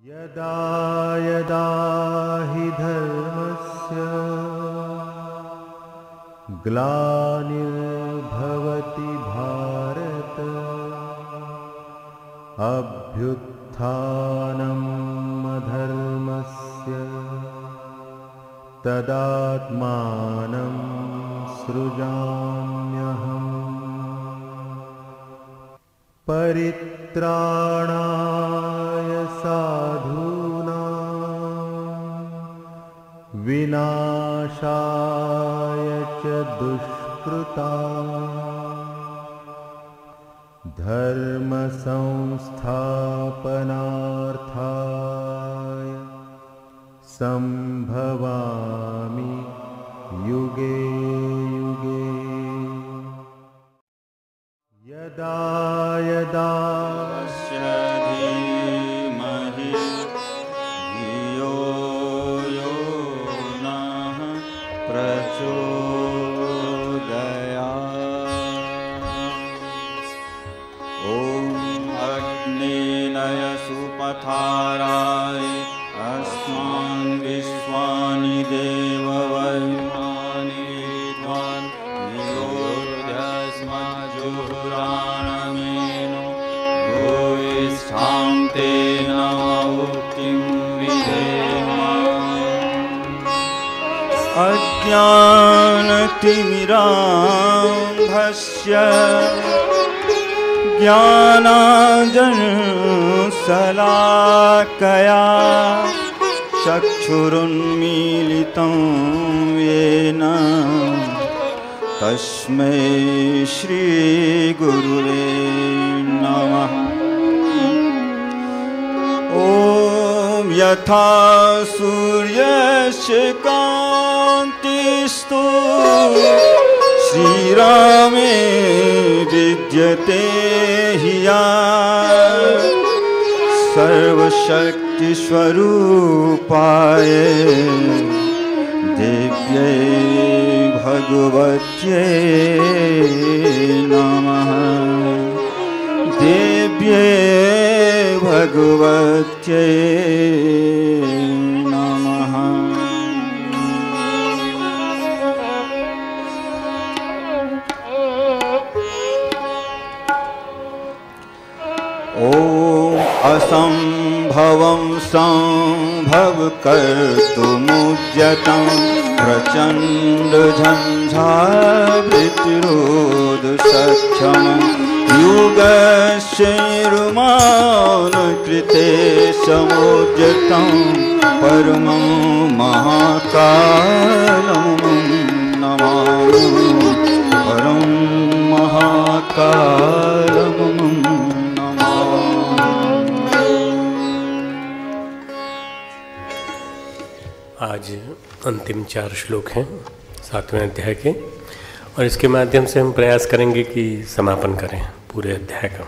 यदा यदा हि धर्मस्य ग्लानिर्भवति भारत अभ्युत्थानम् अधर्मस्य तदात्मानं सृजाम्यहम् परित्राणाय साधूनां विनाशाय च दुष्कृतां धर्म संस्थापनार्थाय संभवामि युगे युगे। यदा यदा धीमहि धियो यो नः प्रचोदयात्। ॐ अग्नेनय सुपथाराय अस्मान् विश्वानि देववैमानि विद्वान् निरोध्यस्मज्जुहुराणमेनो भूयिष्ठां तेन उक्तिं विधेम। अज्ञानतिमिरान्धस्य ज्ञानाञ्जनशलाकया चक्षुरुन्मीलितं येन तस्मै श्रीगुरुवे नमः। ॐ यथा सूर्यस्य कान्तिस्तु श्रीरामे विद्यते हि या सर्वशक्तिस्वरूपाय दिव्यै भगवत्यै नमः। दिव्यै भगवत्यै नमः। ॐ असम्भवं सम्भव कर्तुमुद्यतं प्रचण्डझञ्झावृत्तिरोधसक्षमं युगस्य निर्माणकृते समुद्यतं परमं महाकालं नमामि। परं महाकालं आज अंतिम 4 श्लोक हैं 7वें अध्याय के, और इसके माध्यम से हम प्रयास करेंगे कि समापन करें पूरे अध्याय का।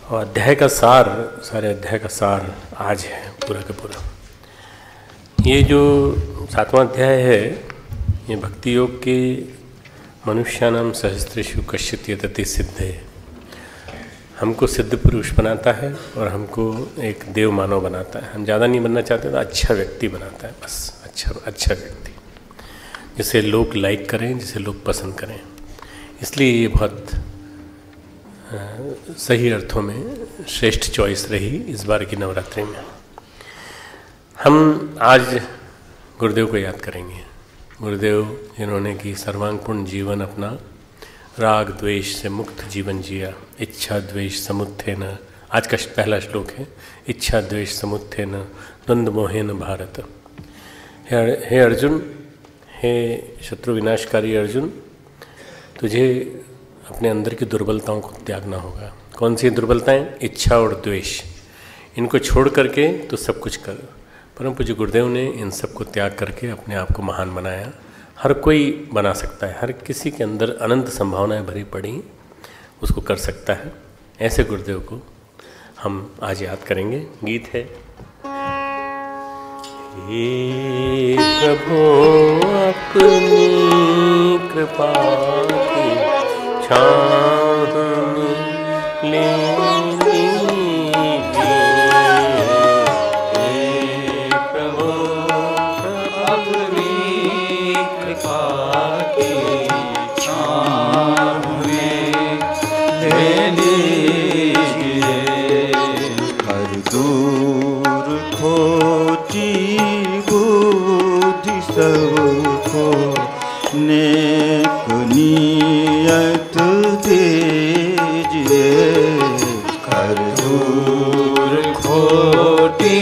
और अध्याय का सार, सारे अध्याय का सार आज है पूरा का पूरा। ये जो 7वां अध्याय है, ये भक्ति योग के मनुष्यानां सहस्रेषु कश्चित् यतते सिद्धे, हमको सिद्ध पुरुष बनाता है और हमको एक देव मानव बनाता है। हम ज़्यादा नहीं बनना चाहते तो अच्छा व्यक्ति बनाता है, बस अच्छा व्यक्ति जिसे लोग लाइक करें, जिसे लोग पसंद करें। इसलिए ये बहुत सही अर्थों में श्रेष्ठ चॉइस रही इस बार की नवरात्रि में। हम आज गुरुदेव को याद करेंगे। गुरुदेव जिन्होंने कि सर्वांगपूर्ण जीवन अपना राग द्वेष से मुक्त जीवन जिया, इच्छा द्वेष समुत्थेन, आज का पहला श्लोक है, इच्छा द्वेष समुत्थेन द्वंद्व मोहेन भारत। हे अर्जुन, हे शत्रु विनाशकारी अर्जुन, तुझे अपने अंदर की दुर्बलताओं को त्यागना होगा। कौन सी दुर्बलताएं? इच्छा और द्वेष। इनको छोड़ करके तो सब कुछ कर। परम पूज्य गुरुदेव ने इन सब को त्याग करके अपने आप को महान बनाया। हर कोई बना सकता है, हर किसी के अंदर अनंत संभावनाएं भरी पड़ी, उसको कर सकता है। ऐसे गुरुदेव को हम आज याद करेंगे। गीत है, हे प्रभु अपनी कृपा की छाह में ले लीजिए। कर दूर खोटी बुद्धि सबको नेक नियत दीजिए। कर दूर खोटी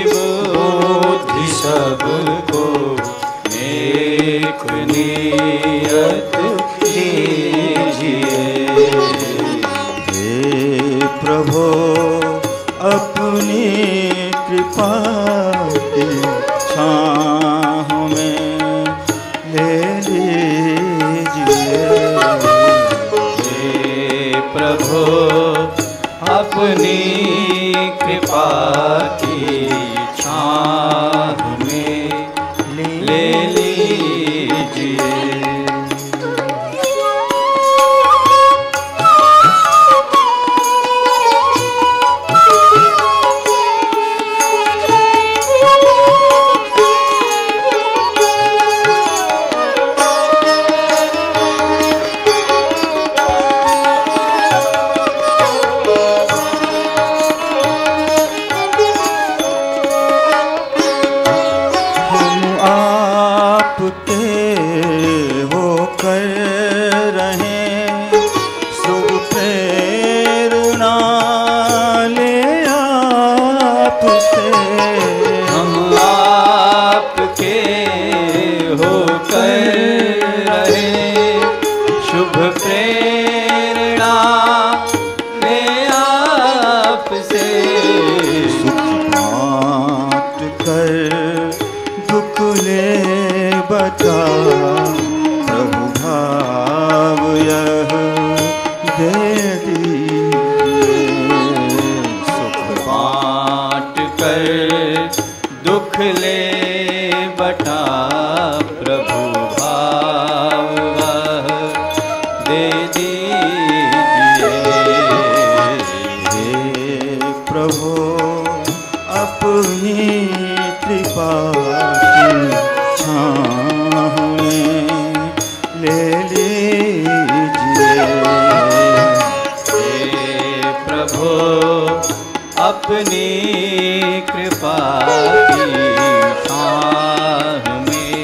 बुद्धि सबको नेक नियत दीजिए। हे प्रभु अपनी कृपा की छाँव में ले लीजिए। हे प्रभु अपनी कृपा की छाँव में ले लीजिए। अपनी कृपा की छाँव में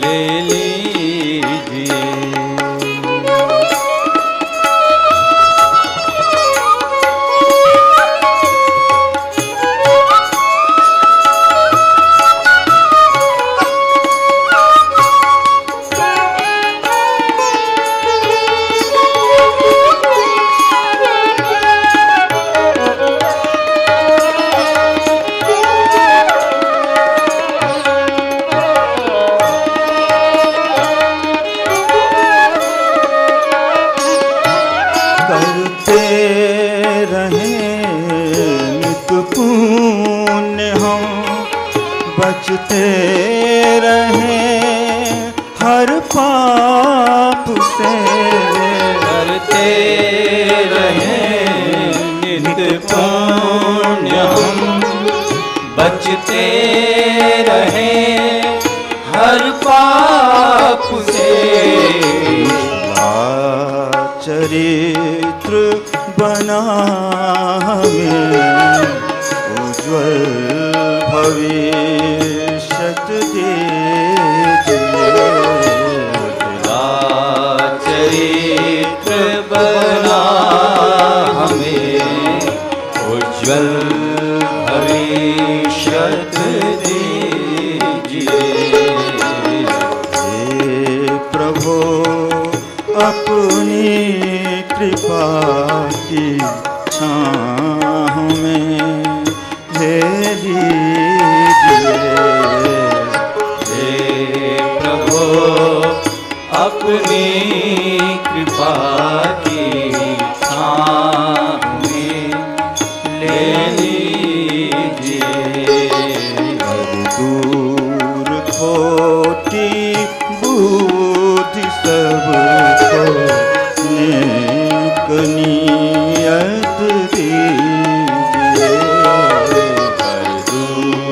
ले लीजिए। बचते रहें हर पाप से, करते रहें नित पुण्य हम, बचते रहें हर पाप से। चरित्र बना हमें उज्ज्वल भविष्यत दीजिए। चरित्र बना हमें उज्ज्वल भविष्यत दीजिए। हे प्रभु अपनी कृपा की छाँव में ले लीजिए। हे प्रभु अपनी कृपा की छाँव में ले लीजिए। दूर खोटी बुद्धि सबको नेक नियत दीजिए। दूर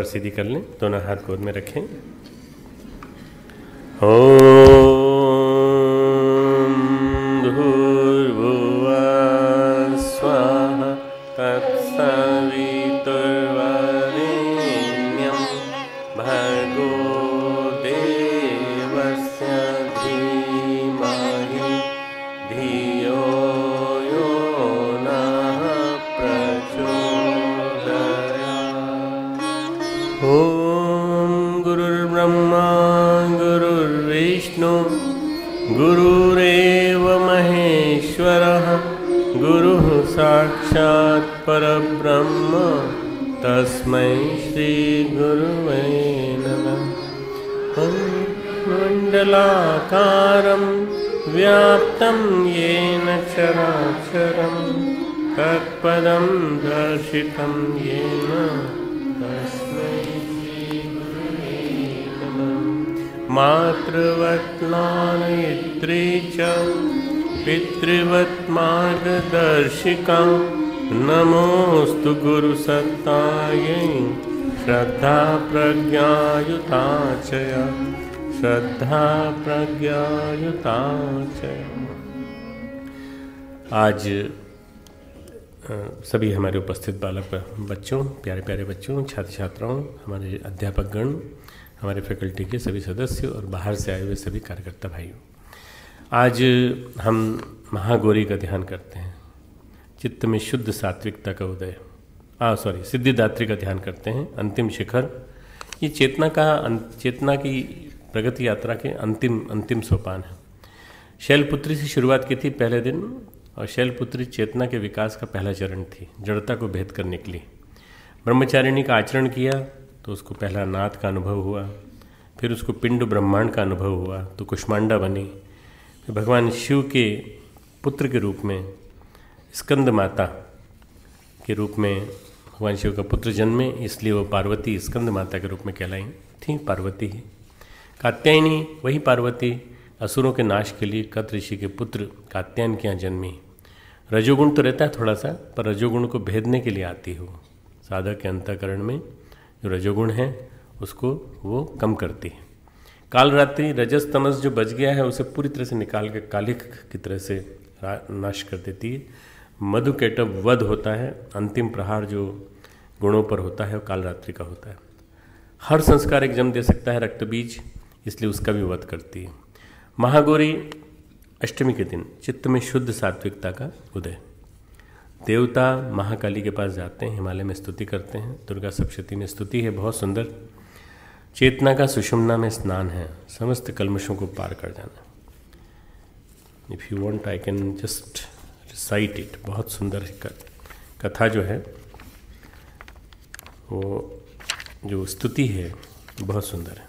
सीधी कर लें, दोनों हाथ गोद में रखें। ओम भूर्भुवः स्वः तत्सवितुर्वरेण्यं भर्गो देवस्य धीमहि धियो यो नः प्रचोदयात्। ओम गुरुर्ब्रह्मा गुरुर्विष्णु गुरुरेव महेश्वरः गुरुः साक्षात् परब्रह्म तस्मै श्री गुरुवे नमः। मण्डलाकारं व्याप्तं येन चराचरं तत्पदं दर्शितं येन तस्मै श्री गुरुवे नमः। मातृवत् लालयित्री च पितृवत् मार्गदर्शिका नमोऽस्तु गुरुसत्तायै श्रद्धा प्रज्ञायुता च श्रद्धा प्रज्ञायुता च। आज सभी हमारे उपस्थित बालक बच्चों, प्यारे प्यारे बच्चों, छात्र छात्राओं, हमारे अध्यापकगण, हमारे फैकल्टी के सभी सदस्य और बाहर से आए हुए सभी कार्यकर्ता भाइयों, आज हम महागौरी का ध्यान करते हैं। चित्त में शुद्ध सात्विकता का उदय, सिद्धिदात्री का ध्यान करते हैं। अंतिम शिखर, ये चेतना की प्रगति यात्रा के अंतिम सोपान है। शैलपुत्री से शुरुआत की थी पहले दिन, और शैलपुत्री चेतना के विकास का पहला चरण थी, जड़ता को भेद करने के लिए। ब्रह्मचारिणी का आचरण किया तो उसको पहला नाद का अनुभव हुआ, फिर उसको पिंड ब्रह्मांड का अनुभव हुआ तो कुष्मांडा बनी। फिर भगवान शिव के पुत्र के रूप में, स्कंद माता के रूप में भगवान शिव का पुत्र जन्मे, इसलिए वो पार्वती स्कंद माता के रूप में कहलाई थी, पार्वती ही। कात्यायनी वही पार्वती असुरों के नाश के लिए कत ऋषि के पुत्र कात्यायन के यहाँ जन्मी। रजोगुण तो रहता है थोड़ा सा, पर रजोगुण को भेदने के लिए आती हो। साधक के अंतःकरण में जो रजोगुण है उसको वो कम करती है। काल रात्रि रजस तमस जो बच गया है उसे पूरी तरह से निकाल के कालिक की तरह से नाश कर देती है। मधुकैटभ वध होता है, अंतिम प्रहार जो गुणों पर होता है वो काल रात्रि का होता है। हर संस्कार एक जन्म दे सकता है, रक्त बीज, इसलिए उसका भी वध करती है। महागौरी अष्टमी के दिन चित्त में शुद्ध सात्विकता का उदय। देवता महाकाली के पास जाते हैं, हिमालय में स्तुति करते हैं। दुर्गा सप्तशती में स्तुति है, बहुत सुंदर। चेतना का सुषुम्ना में स्नान है, समस्त कल्मशों को पार कर जाना। If you want I can just recite it, बहुत सुंदर है कथा जो है, वो जो स्तुति है बहुत सुंदर है।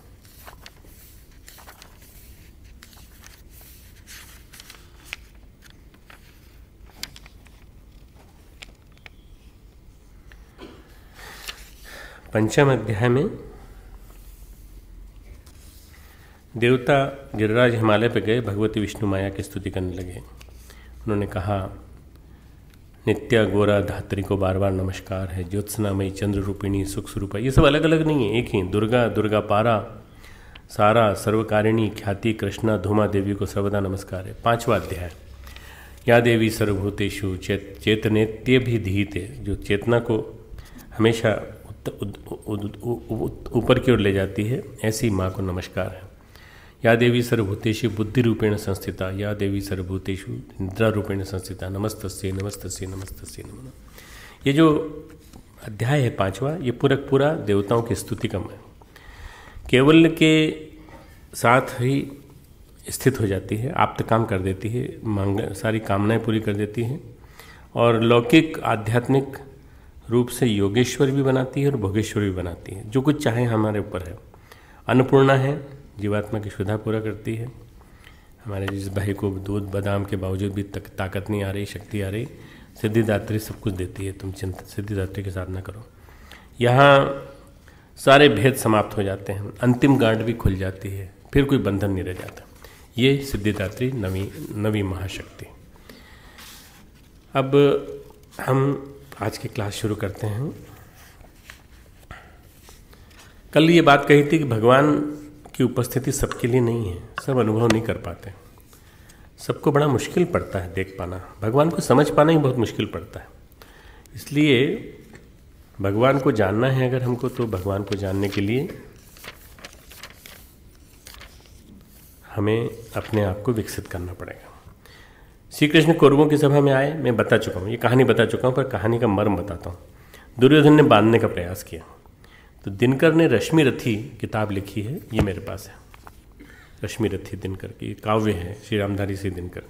पंचम अध्याय में देवता गिरिराज हिमालय पर गए, भगवती विष्णु माया की स्तुति करने लगे। उन्होंने कहा, नित्या गौरा धात्री को बार बार नमस्कार है, ज्योत्सनामयी चंद्र रूपिणी सुख स्वरूपा। ये सब अलग अलग नहीं है, एक ही दुर्गा, दुर्गा पारा, सारा, सर्वकारिणी, ख्याति, कृष्णा, धूमा देवी को सर्वदा नमस्कार है। 5वां अध्याय, या देवी सर्वभूतेषु चेतनेत्य भी धीते, जो चेतना को हमेशा ऊपर की ओर ले जाती है, ऐसी माँ को नमस्कार है। या देवी सर्वभूतेषु बुद्धि रूपेण संस्थिता, या देवी सर्वभूतेषु निद्रा रूपेण संस्थिता, नमस्तस्यै नमस्तस्यै नमस्तस्यै नमः। ये जो अध्याय है 5वां, ये पूरा देवताओं की स्तुतिकम है। केवल के साथ ही स्थित हो जाती है, आप्त काम कर देती है, सारी कामनाएं पूरी कर देती है, और लौकिक आध्यात्मिक रूप से योगेश्वर भी बनाती है और भोगेश्वर भी बनाती है। जो कुछ चाहे हमारे ऊपर है। अन्नपूर्णा है, जीवात्मा की क्षुधा पूरा करती है। हमारे जिस भाई को दूध बादाम के बावजूद भी ताकत नहीं आ रही, शक्ति आ रही, सिद्धिदात्री सब कुछ देती है। तुम सिद्धिदात्री की साधना करो, यहाँ सारे भेद समाप्त हो जाते हैं, अंतिम गांठ भी खुल जाती है, फिर कोई बंधन नहीं रह जाता। ये सिद्धिदात्री नवी महाशक्ति। अब हम आज की क्लास शुरू करते हैं। कल ये बात कही थी कि भगवान की उपस्थिति सबके लिए नहीं है, सब अनुभव नहीं कर पाते, सबको बड़ा मुश्किल पड़ता है देख पाना, भगवान को समझ पाना ही बहुत मुश्किल पड़ता है। इसलिए भगवान को जानना है अगर हमको, तो भगवान को जानने के लिए हमें अपने आप को विकसित करना पड़ेगा। श्री कृष्ण कौरवों की सभा में आए, मैं बता चुका हूँ, ये कहानी बता चुका हूँ, पर कहानी का मर्म बताता हूँ। दुर्योधन ने बांधने का प्रयास किया, तो दिनकर ने रश्मि रथी किताब लिखी है, ये मेरे पास है, रश्मि रथी दिनकर की काव्य है, श्री रामधारी सिंह दिनकर,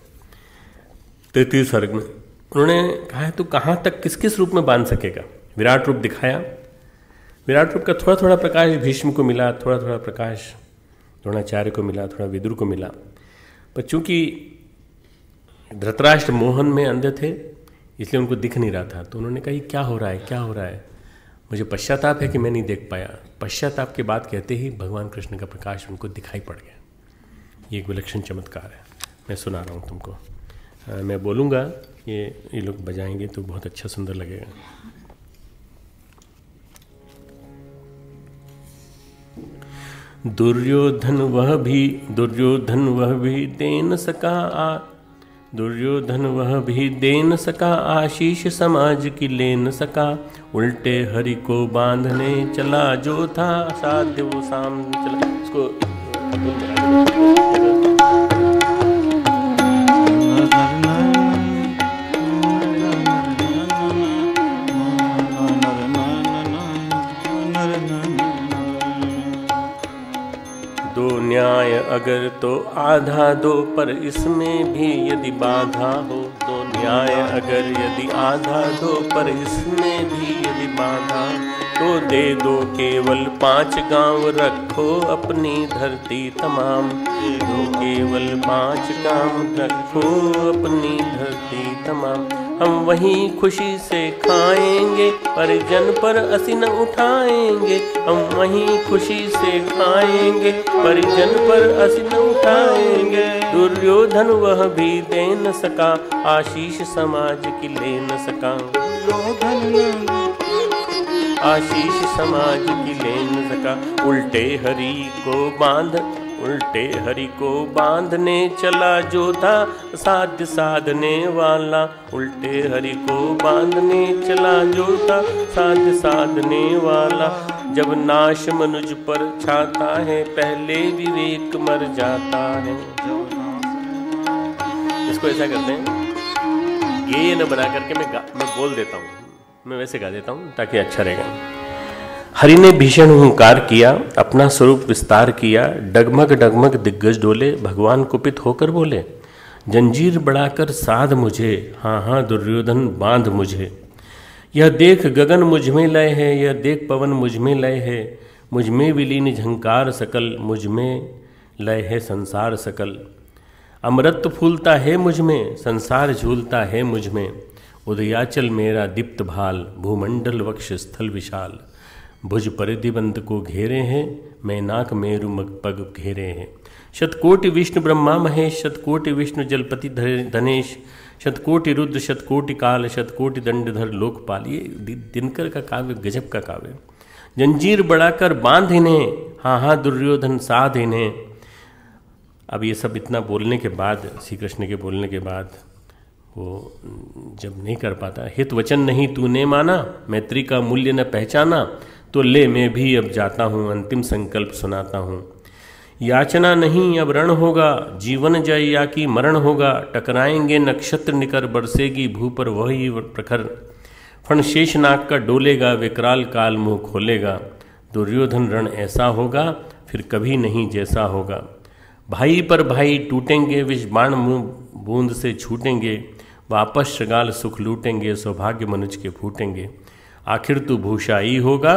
33 सर्ग में। उन्होंने कहा है तो कहाँ तक किस किस रूप में बांध सकेगा। विराट रूप दिखाया, विराट रूप का थोड़ा थोड़ा प्रकाश भीष्म को मिला, थोड़ा थोड़ा प्रकाश द्रोणाचार्य को मिला, थोड़ा विदुर को मिला, पर चूंकि धृतराष्ट्र मोहन में अंधे थे इसलिए उनको दिख नहीं रहा था। तो उन्होंने कहा क्या हो रहा है, क्या हो रहा है, मुझे पश्चाताप है कि मैं नहीं देख पाया। पश्चाताप के बाद कहते ही भगवान कृष्ण का प्रकाश उनको दिखाई पड़ गया। ये एक विलक्षण चमत्कार है, मैं सुना रहा हूँ तुमको। मैं बोलूँगा, ये लोग बजाएंगे तो बहुत अच्छा सुंदर लगेगा। दुर्योधन वह भी दे न सका दुर्योधन वह भी दे न सका, आशीष समाज की ले न सका, उल्टे हरि को बांधने चला, जो था साध्य वो सामने चला। इसको न्याय अगर तो आधा दो, पर इसमें भी यदि बाधा हो। तो न्याय अगर यदि आधा दो, पर इसमें भी यदि बाधा, तो दे दो केवल 5 गांव, रखो अपनी धरती तमाम। दे दो केवल 5 गांव, रखो अपनी धरती तमाम। हम वहीं खुशी से खाएंगे, परिजन पर असी न उठाएंगे। हम वहीं खुशी से खाएंगे, परिजन पर असी न उठाएंगे। दुर्योधन वह भी दे न सका, आशीष समाज की ले न सका। आशीष समाज की ले न सका। उल्टे हरि को बांधने चला, जो था साध्य साधने वाला। उल्टे हरि को बांधने चला, जो था साध्य साधने वाला। जब नाश मनुज पर छाता है, पहले विवेक मर जाता है। इसको ऐसा करते हैं, ये न बना करके मैं बोल देता हूँ, मैं वैसे गा देता हूँ ताकि अच्छा रहेगा। हरि ने भीषण हुंकार किया, अपना स्वरूप विस्तार किया। डगमग डगमग दिग्गज डोले, भगवान कुपित होकर बोले, जंजीर बढ़ाकर साध मुझे, हाँ हाँ दुर्योधन बांध मुझे। यह देख गगन मुझ में लय है, यह देख पवन मुझ में लय है। मुझ में विलीन झंकार सकल, मुझ में लय है संसार सकल। अमृत फूलता है मुझ में, संसार झूलता है मुझ में। उदयाचल मेरा दीप्त भाल, भूमंडल वक्ष स्थल विशाल। भुज परिधिबंध को घेरे हैं, मैनाक मेरु पग घेरे हैं। शतकोटि विष्णु ब्रह्मा महेश, शतकोटि विष्णु जलपति धनेश। शतकोटि रुद्र शतकोटि काल, शतकोटि दंडधर लोकपाल। ये दिनकर का काव्य गजब का काव्य। जंजीर बढ़ाकर बांध इन्हें, हाँ हाँ दुर्योधन साध इन्हें। अब ये सब इतना बोलने के बाद, श्री कृष्ण के बोलने के बाद वो जब नहीं कर पाता, हित वचन नहीं तूने माना, मैत्री का मूल्य न पहचाना, तो ले मैं भी अब जाता हूँ, अंतिम संकल्प सुनाता हूँ। याचना नहीं अब रण होगा, जीवन जय या कि मरण होगा। टकराएंगे नक्षत्र निकर, बरसेगी भू पर वही प्रखर। फण शेषनाग का डोलेगा, विकराल काल मुँह खोलेगा। दुर्योधन रण ऐसा होगा, फिर कभी नहीं जैसा होगा। भाई पर भाई टूटेंगे, विष बाण मुँह बूंद से छूटेंगे। वापस श्रृगाल सुख लूटेंगे, सौभाग्य मनुज के फूटेंगे। आखिर तू भूषाई होगा,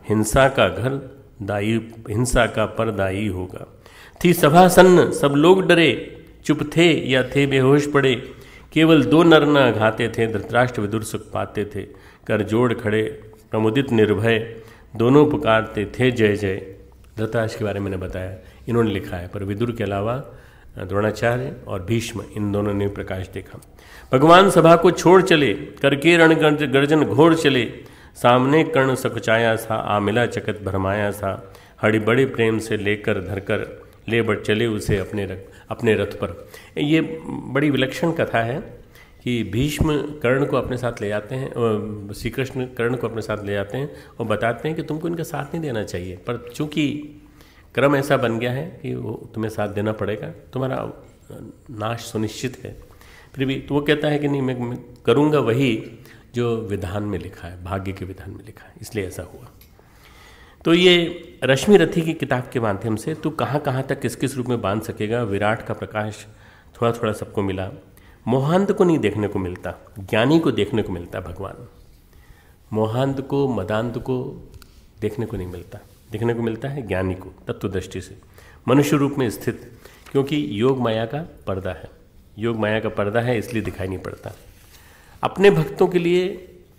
हिंसा का घर दाई, हिंसा का परदाई होगा। थी सभा सन्न, सब लोग डरे, चुप थे या थे बेहोश पड़े। केवल 2 नर न घाते थे, धृतराष्ट्र विदुर सुख पाते थे। कर जोड़ खड़े प्रमुदित निर्भय, दोनों पुकारते थे जय जय। धृतराष्ट्र के बारे में मैंने बताया, इन्होंने लिखा है, पर विदुर के अलावा द्रोणाचार्य और भीष्म, इन दोनों ने प्रकाश देखा। भगवान सभा को छोड़ चले, करके रण गर्जन घोर चले। सामने कर्ण सकुचाया सा, आ मिला चकत भरमाया सा, हड़ि बड़े प्रेम से लेकर धरकर ले बढ़ चले उसे अपने रथ पर। ये बड़ी विलक्षण कथा है कि भीष्म कर्ण को अपने साथ ले जाते हैं, श्री कृष्ण कर्ण को अपने साथ ले जाते हैं और बताते हैं कि तुमको इनका साथ नहीं देना चाहिए, पर चूंकि क्रम ऐसा बन गया है कि वो तुम्हें साथ देना पड़ेगा, तुम्हारा नाश सुनिश्चित है। फिर भी तो वो कहता है कि नहीं, मैं करूँगा वही जो विधान में लिखा है, भाग्य के विधान में लिखा है, इसलिए ऐसा हुआ। तो ये रश्मि रथी की किताब के माध्यम से तू कहाँ कहाँ तक किस किस रूप में बांध सकेगा, विराट का प्रकाश थोड़ा थोड़ा सबको मिला। मोहांत को नहीं देखने को मिलता, ज्ञानी को देखने को मिलता भगवान। मोहांत को मदांत को देखने को नहीं मिलता, देखने को मिलता है ज्ञानी को तत्व दृष्टि से, मनुष्य रूप में स्थित, क्योंकि योग माया का पर्दा है, योग माया का पर्दा है, इसलिए दिखाई नहीं पड़ता। अपने भक्तों के लिए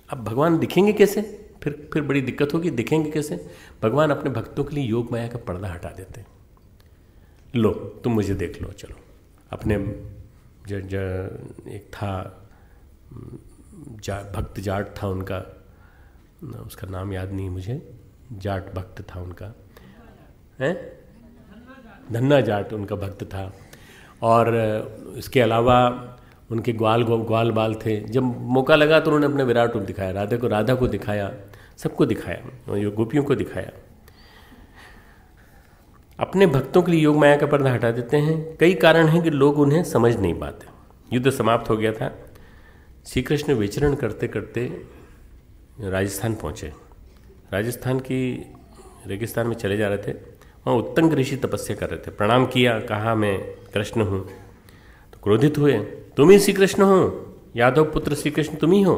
अब भगवान दिखेंगे कैसे, फिर बड़ी दिक्कत होगी, दिखेंगे कैसे? भगवान अपने भक्तों के लिए योग माया का पर्दा हटा देते हैं। लो तुम मुझे देख लो, चलो। अपने एक था भक्त जाट था उनका, उसका नाम याद नहीं मुझे, जाट भक्त था उनका, हैं धन्ना जाट उनका भक्त था। और इसके अलावा उनके ग्वाल बाल थे। जब मौका लगा तो उन्होंने अपने विराट रूप दिखाया, राधा को दिखाया, सबको दिखाया, गोपियों को दिखाया। अपने भक्तों के लिए योग माया का पर्दा हटा देते हैं। कई कारण हैं कि लोग उन्हें समझ नहीं पाते। युद्ध समाप्त हो गया था, श्री कृष्ण विचरण करते करते राजस्थान पहुँचे। राजस्थान की रेगिस्तान में चले जा रहे थे, वहाँ उत्तंग ऋषि तपस्या कर रहे थे। प्रणाम किया, कहा मैं कृष्ण हूँ, तो क्रोधित हुए, तुम ही श्री कृष्ण हो, यादव पुत्र श्री कृष्ण तुम ही हो।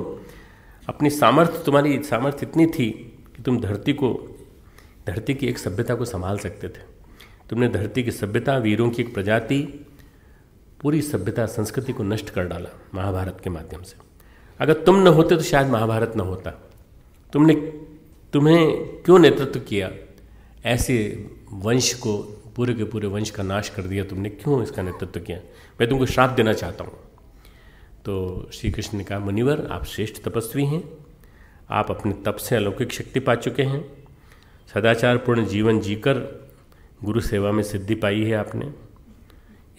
अपनी सामर्थ्य, तुम्हारी सामर्थ्य इतनी थी कि तुम धरती की एक सभ्यता को संभाल सकते थे। तुमने धरती की सभ्यता, वीरों की एक प्रजाति, पूरी सभ्यता संस्कृति को नष्ट कर डाला महाभारत के माध्यम से। अगर तुम न होते तो शायद महाभारत न होता। तुम्हें क्यों नेतृत्व किया, ऐसे वंश को, पूरे के पूरे वंश का नाश कर दिया तुमने, क्यों इसका नेतृत्व किया? मैं तुमको श्राप देना चाहता हूँ। तो श्री कृष्ण ने कहा, मुनिवर आप श्रेष्ठ तपस्वी हैं, आप अपने तप से अलौकिक शक्ति पा चुके हैं, सदाचार पूर्ण जीवन जीकर गुरु सेवा में सिद्धि पाई है आपने,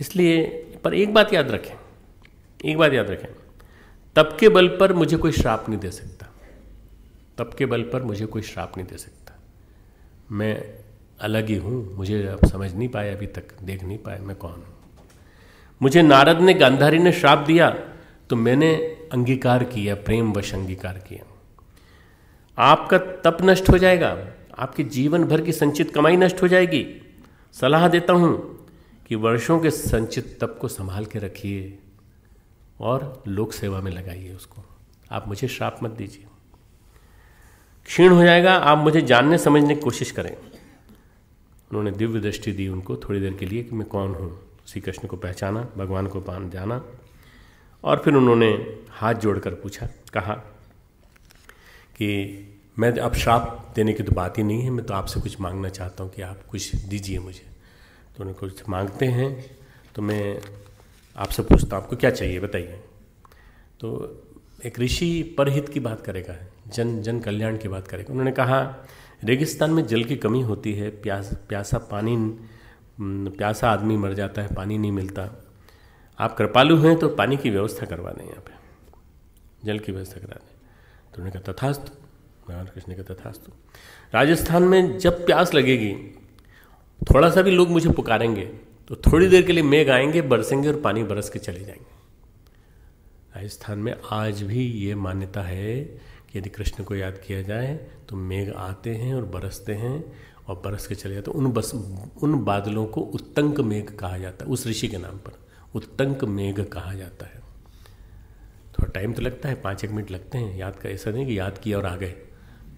इसलिए पर एक बात याद रखें, तप के बल पर मुझे कोई श्राप नहीं दे सकता, तप के बल पर मुझे कोई श्राप नहीं दे सकता। मैं अलग ही हूँ, मुझे अब समझ नहीं पाया, अभी तक देख नहीं पाया मैं कौन हूँ। मुझे नारद ने, गांधारी ने श्राप दिया तो मैंने अंगीकार किया, प्रेमवश अंगीकार किया। आपका तप नष्ट हो जाएगा, आपके जीवन भर की संचित कमाई नष्ट हो जाएगी। सलाह देता हूँ कि वर्षों के संचित तप को संभाल के रखिए और लोक सेवा में लगाइए उसको। आप मुझे श्राप मत दीजिए, क्षीण हो जाएगा। आप मुझे जानने समझने की कोशिश करें। उन्होंने दिव्य दृष्टि दी उनको थोड़ी देर के लिए कि मैं कौन हूँ। श्री कृष्ण को पहचाना, भगवान को जाना, और फिर उन्होंने हाथ जोड़कर पूछा, कहा कि मैं अब श्राप देने की तो बात ही नहीं है, मैं तो आपसे कुछ मांगना चाहता हूँ कि आप कुछ दीजिए मुझे। तो उन्हें कुछ मांगते हैं तो मैं आपसे पूछता हूँ, आपको क्या चाहिए बताइए। तो एक ऋषि परहित की बात करेगा, जन कल्याण की बात करेगा। उन्होंने कहा, रेगिस्तान में जल की कमी होती है, प्यासा आदमी मर जाता है, पानी नहीं मिलता। आप कृपालु हैं तो पानी की व्यवस्था करवा दें, यहाँ पे जल की व्यवस्था करा दें। तो उन्होंने कहा तथास्तु। भगवान कृष्ण ने कहा तथास्तु। राजस्थान में जब प्यास लगेगी, थोड़ा सा भी लोग मुझे पुकारेंगे तो थोड़ी देर के लिए मेघ आएंगे, बरसेंगे और पानी बरस के चले जाएंगे। राजस्थान में आज भी ये मान्यता है कि यदि कृष्ण को याद किया जाए तो मेघ आते हैं और बरसते हैं और बरस के चले जाते हैं। उन बादलों को उत्तंक मेघ कहा जाता है, उस ऋषि के नाम पर उत्तंक मेघ कहा जाता है। थोड़ा टाइम तो लगता है, 5-1 मिनट लगते हैं याद का, ऐसा नहीं कि याद किया और आ गए,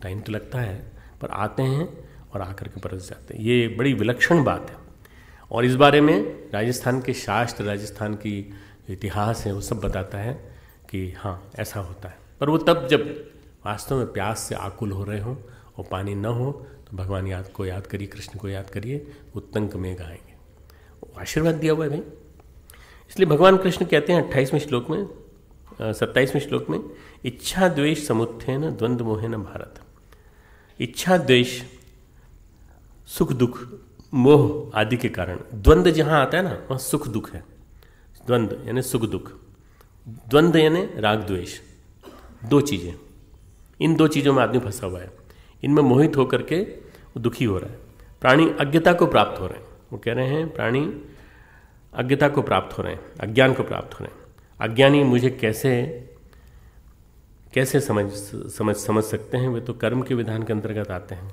टाइम तो लगता है, पर आते हैं और आकर के बरस जाते हैं। ये बड़ी विलक्षण बात है। और इस बारे में राजस्थान के शास्त्र, राजस्थान की इतिहास है, वो सब बताता है कि हाँ ऐसा होता है। पर वो तब जब वास्तव में प्यास से आकुल हो रहे हों और पानी न हो तो भगवान को याद करिए, कृष्ण को याद करिए, उत्तंक मेघ आएंगे। आशीर्वाद दिया हुआ है भाई। इसलिए भगवान कृष्ण कहते हैं 28वें श्लोक में, 27वें श्लोक में इच्छा द्वेष समुत्थेन द्वंद्व मोहेन भारत। इच्छा द्वेष, सुख दुख, मोह आदि के कारण, द्वंद्व जहाँ आता है ना वहाँ सुख दुख है। द्वंद्व यानी सुख दुख, द्वंद्व यानी राग द्वेष, दो चीज़ें। इन दो चीज़ों में आदमी फंसा हुआ है, इनमें मोहित होकर के वो दुखी हो रहा है। प्राणी अज्ञता को प्राप्त हो रहे हैं, वो कह रहे हैं प्राणी अज्ञता को प्राप्त हो रहे हैं, अज्ञान को प्राप्त हो रहे हैं। अज्ञानी मुझे कैसे समझ सकते हैं, वे तो कर्म के विधान के अंतर्गत आते हैं।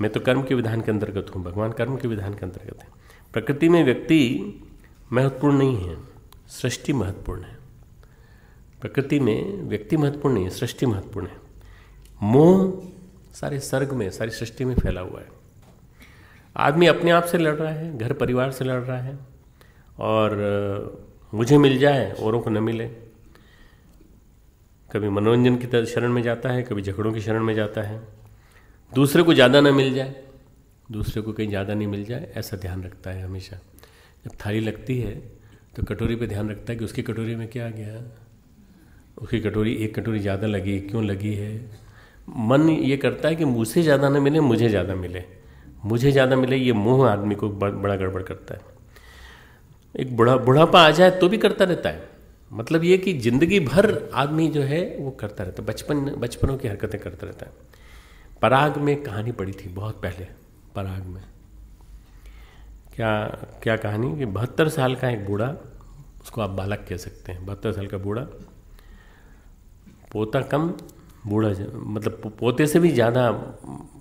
मैं तो कर्म के विधान के अंतर्गत हूँ, भगवान कर्म के विधान के अंतर्गत है। प्रकृति में व्यक्ति महत्वपूर्ण नहीं है, सृष्टि महत्वपूर्ण है। प्रकृति में व्यक्ति महत्वपूर्ण नहीं है, सृष्टि महत्वपूर्ण है। मोह सारे सर्ग में, सारी सृष्टि में फैला हुआ है। आदमी अपने आप से लड़ रहा है, घर परिवार से लड़ रहा है, और मुझे मिल जाए औरों को न मिले। कभी मनोरंजन की शरण में जाता है, कभी झगड़ों की शरण में जाता है। दूसरे को ज़्यादा न मिल जाए, दूसरे को कहीं ज़्यादा नहीं मिल जाए, ऐसा ध्यान रखता है हमेशा। जब थाली लगती है तो कटोरी पे ध्यान रखता है कि उसकी कटोरी में क्या गया, उसकी कटोरी, एक कटोरी ज़्यादा लगी, क्यों लगी है। मन ये करता है कि मुझसे ज़्यादा न मिले, मुझे ज़्यादा मिले, मुझे ज़्यादा मिले। ये मोह आदमी को बड़ा गड़बड़ करता है। एक बुढ़ापा आ जाए तो भी करता रहता है। मतलब ये कि जिंदगी भर आदमी जो है वो करता रहता है, बचपनों की हरकतें करता रहता है। पराग में कहानी पढ़ी थी बहुत पहले, पराग में क्या कहानी कि 72 साल का एक बूढ़ा, उसको आप बालक कह सकते हैं, 72 साल का बूढ़ा, पोता कम बूढ़ा, मतलब पोते से भी ज़्यादा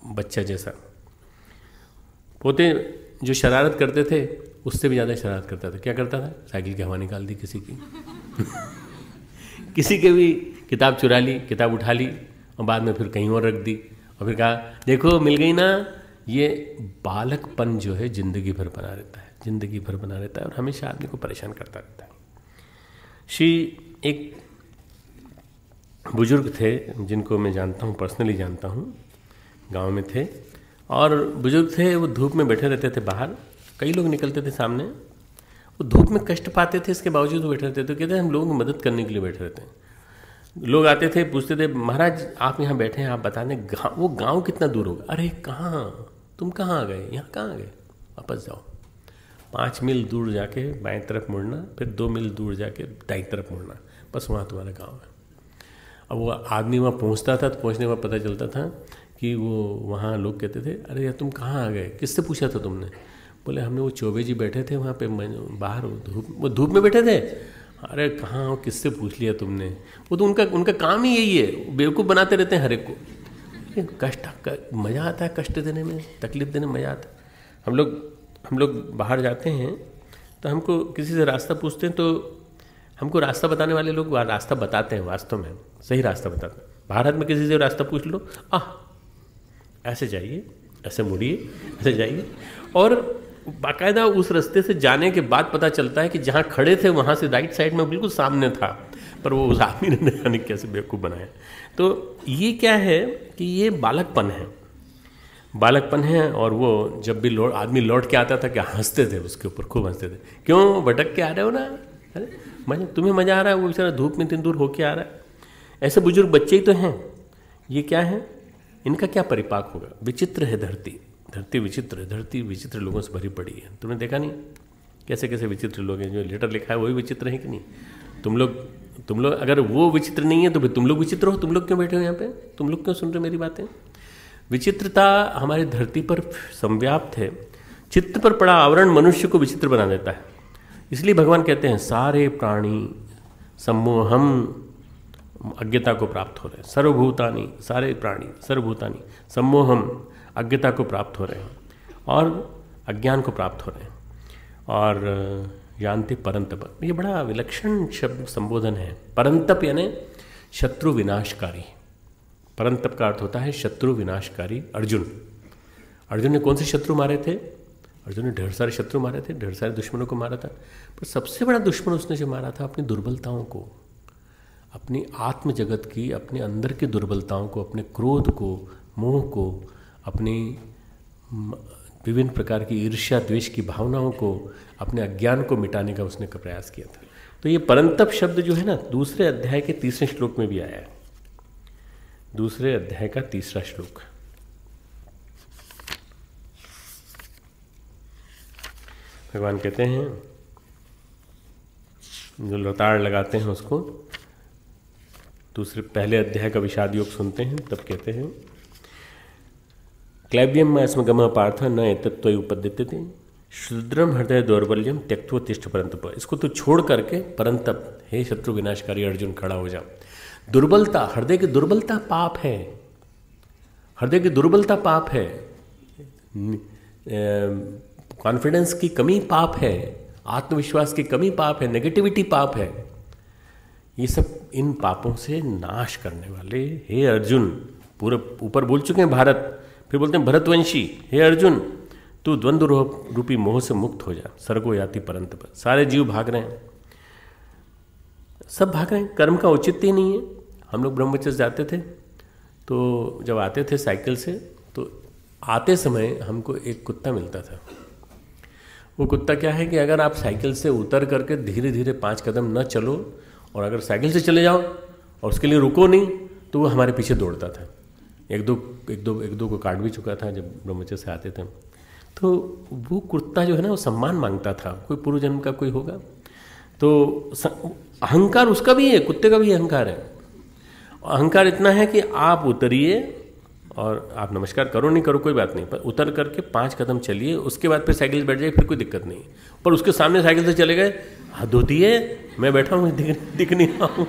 बच्चा जैसा। पोते जो शरारत करते थे उससे भी ज़्यादा शरारत करता था। क्या करता था, साइकिल की हवा निकाल दी किसी की किसी के भी किताब चुरा ली, किताब उठा ली और बाद में फिर कहीं और रख दी, और फिर कहा देखो मिल गई ना। ये बालकपन जो है जिंदगी भर बना रहता है, जिंदगी भर बना रहता है, और हमेशा आदमी को परेशान करता रहता है। एक बुजुर्ग थे जिनको मैं जानता हूँ, पर्सनली जानता हूँ, गांव में थे, और बुजुर्ग थे, वो धूप में बैठे रहते थे बाहर। कई लोग निकलते थे सामने, वो धूप में कष्ट पाते थे, इसके बावजूद वो बैठे रहते थे। तो कहते हैं हम लोगों की मदद करने के लिए बैठे रहते हैं। लोग आते थे, पूछते थे महाराज आप यहाँ बैठे हैं, आप बता दें वो गाँव कितना दूर होगा। अरे कहाँ, तुम कहाँ आ गए, यहाँ कहाँ आ गए, वापस जाओ। 5 मील दूर जाके बाएं तरफ मुड़ना, फिर 2 मील दूर जाके दाईं तरफ मुड़ना, बस वहाँ तुम्हारा गाँव है। अब वो आदमी वहाँ पहुँचता था, तो पहुँचने के बाद पता चलता था कि वो वहाँ लोग कहते थे अरे यार तुम कहाँ आ गए, किससे पूछा था तुमने। बोले हमने वो चौबे जी बैठे थे वहाँ पे बाहर, वो धूप में बैठे थे। अरे कहाँ हो, किससे पूछ लिया तुमने। वो तो उनका काम ही यही है, बेवकूफ़ बनाते रहते हैं हर एक को। मज़ा आता है कष्ट देने में, तकलीफ देने में मज़ा आता है। हम लोग बाहर जाते हैं तो हमको किसी से रास्ता पूछते हैं, तो हमको रास्ता बताने वाले लोग रास्ता बताते हैं, वास्तव में सही रास्ता बताते हैं। भारत में किसी से रास्ता पूछ लो, ऐसे जाइए, ऐसे मुड़िए, ऐसे जाइए, और बाकायदा उस रास्ते से जाने के बाद पता चलता है कि जहाँ खड़े थे वहाँ से राइट साइड में बिल्कुल सामने था, पर वो उस आदमी ने जाने कैसे बेवकूफ़ बनाया। तो ये क्या है कि ये बालकपन है। और वो जब भी आदमी लौट के आता था क्या हंसते थे उसके ऊपर, खूब हंसते थे। क्यों भटक के आ रहे हो ना, अरे तुम्हें मज़ा आ रहा है, वो बेचारा धूप में इतनी दूर होके आ रहा है। ऐसे बुजुर्ग बच्चे ही तो हैं। ये क्या है, इनका क्या परिपाक होगा। विचित्र है धरती विचित्र है, धरती विचित्र लोगों से भरी पड़ी है। तुमने देखा नहीं कैसे कैसे विचित्र लोग हैं। जो लेटर लिखा है वही विचित्र है कि नहीं। तुम लोग अगर वो विचित्र नहीं है तो फिर तुम लोग विचित्र हो। तुम लोग क्यों बैठे हो यहाँ पे, तुम लोग क्यों सुन रहे मेरी बातें। विचित्रता हमारी धरती पर संव्याप्त है। चित्त पर पड़ा आवरण मनुष्य को विचित्र बना देता है। इसलिए भगवान कहते हैं सारे प्राणी सम्मोहम अज्ञता को प्राप्त हो रहे हैं। सर्वभूतानि, सारे प्राणी सर्वभूतानि सम्मोहम अज्ञता को प्राप्त हो रहे हैं और अज्ञान को प्राप्त हो रहे हैं। और यान्ति परंतप, ये बड़ा विलक्षण शब्द संबोधन है। परंतप यानी शत्रु विनाशकारी। परंतप का अर्थ होता है शत्रु विनाशकारी। अर्जुन ने कौन से शत्रु मारे थे। अर्जुन ने ढेर सारे शत्रु मारे थे, ढेर सारे दुश्मनों को मारा था, पर सबसे बड़ा दुश्मन उसने जो मारा था अपनी दुर्बलताओं को, अपनी आत्म जगत की, अपने अंदर की दुर्बलताओं को, अपने क्रोध को, मोह को, अपनी विभिन्न प्रकार की ईर्ष्या द्वेष की भावनाओं को, अपने अज्ञान को मिटाने का उसने प्रयास किया था। तो ये परंतप शब्द जो है ना, दूसरे अध्याय के 3 श्लोक में भी आया है। दूसरे अध्याय का 3 श्लोक, भगवान कहते हैं, जो लताड़ लगाते हैं उसको, पहले अध्याय का विषाद योग सुनते हैं, तब कहते हैं क्लैव्यम अस्म गम पार्थ न एतत्त्व उपद्यते थे शुद्रम हृदय दौर्बल्यम त्यक्त्व तिष्ठ परंतप। इसको तो छोड़ करके परंतप, हे शत्रु विनाशकारी अर्जुन खड़ा हो जा। दुर्बलता, हृदय की दुर्बलता पाप है, हृदय की दुर्बलता पाप है, कॉन्फिडेंस की कमी पाप है, आत्मविश्वास की कमी पाप है, नेगेटिविटी पाप है। ये सब इन पापों से नाश करने वाले, हे अर्जुन, पूरा ऊपर बोल चुके हैं भारत, फिर बोलते हैं भरतवंशी, हे अर्जुन तू द्वंद्व रूपी मोह से मुक्त हो जा, सर्गो याति परंतप। सारे जीव भाग रहे हैं, सब भाग रहे हैं, कर्म का औचित्य ही नहीं है। हम लोग ब्रह्मचर्य जाते थे, तो जब आते थे साइकिल से, तो आते समय हमको एक कुत्ता मिलता था। वो कुत्ता क्या है कि अगर आप साइकिल से उतर करके धीरे धीरे 5 कदम न चलो, और अगर साइकिल से चले जाओ और उसके लिए रुको नहीं, तो वो हमारे पीछे दौड़ता था। एक दो को काट भी चुका था जब ब्रह्मचर्य से आते थे। तो वो कुत्ता जो है ना, वो सम्मान मांगता था, कोई पूर्व जन्म का कोई होगा। तो अहंकार उसका भी है, कुत्ते का भी अहंकार है। अहंकार इतना है कि आप उतरिए और आप नमस्कार करो नहीं करो कोई बात नहीं, पर उतर करके 5 कदम चलिए, उसके बाद फिर साइकिल से बैठ जाए, फिर कोई दिक्कत नहीं। पर उसके सामने साइकिल से चले गए, हद होती है, मैं बैठा हूँ, दिख नहीं रहा हूँ।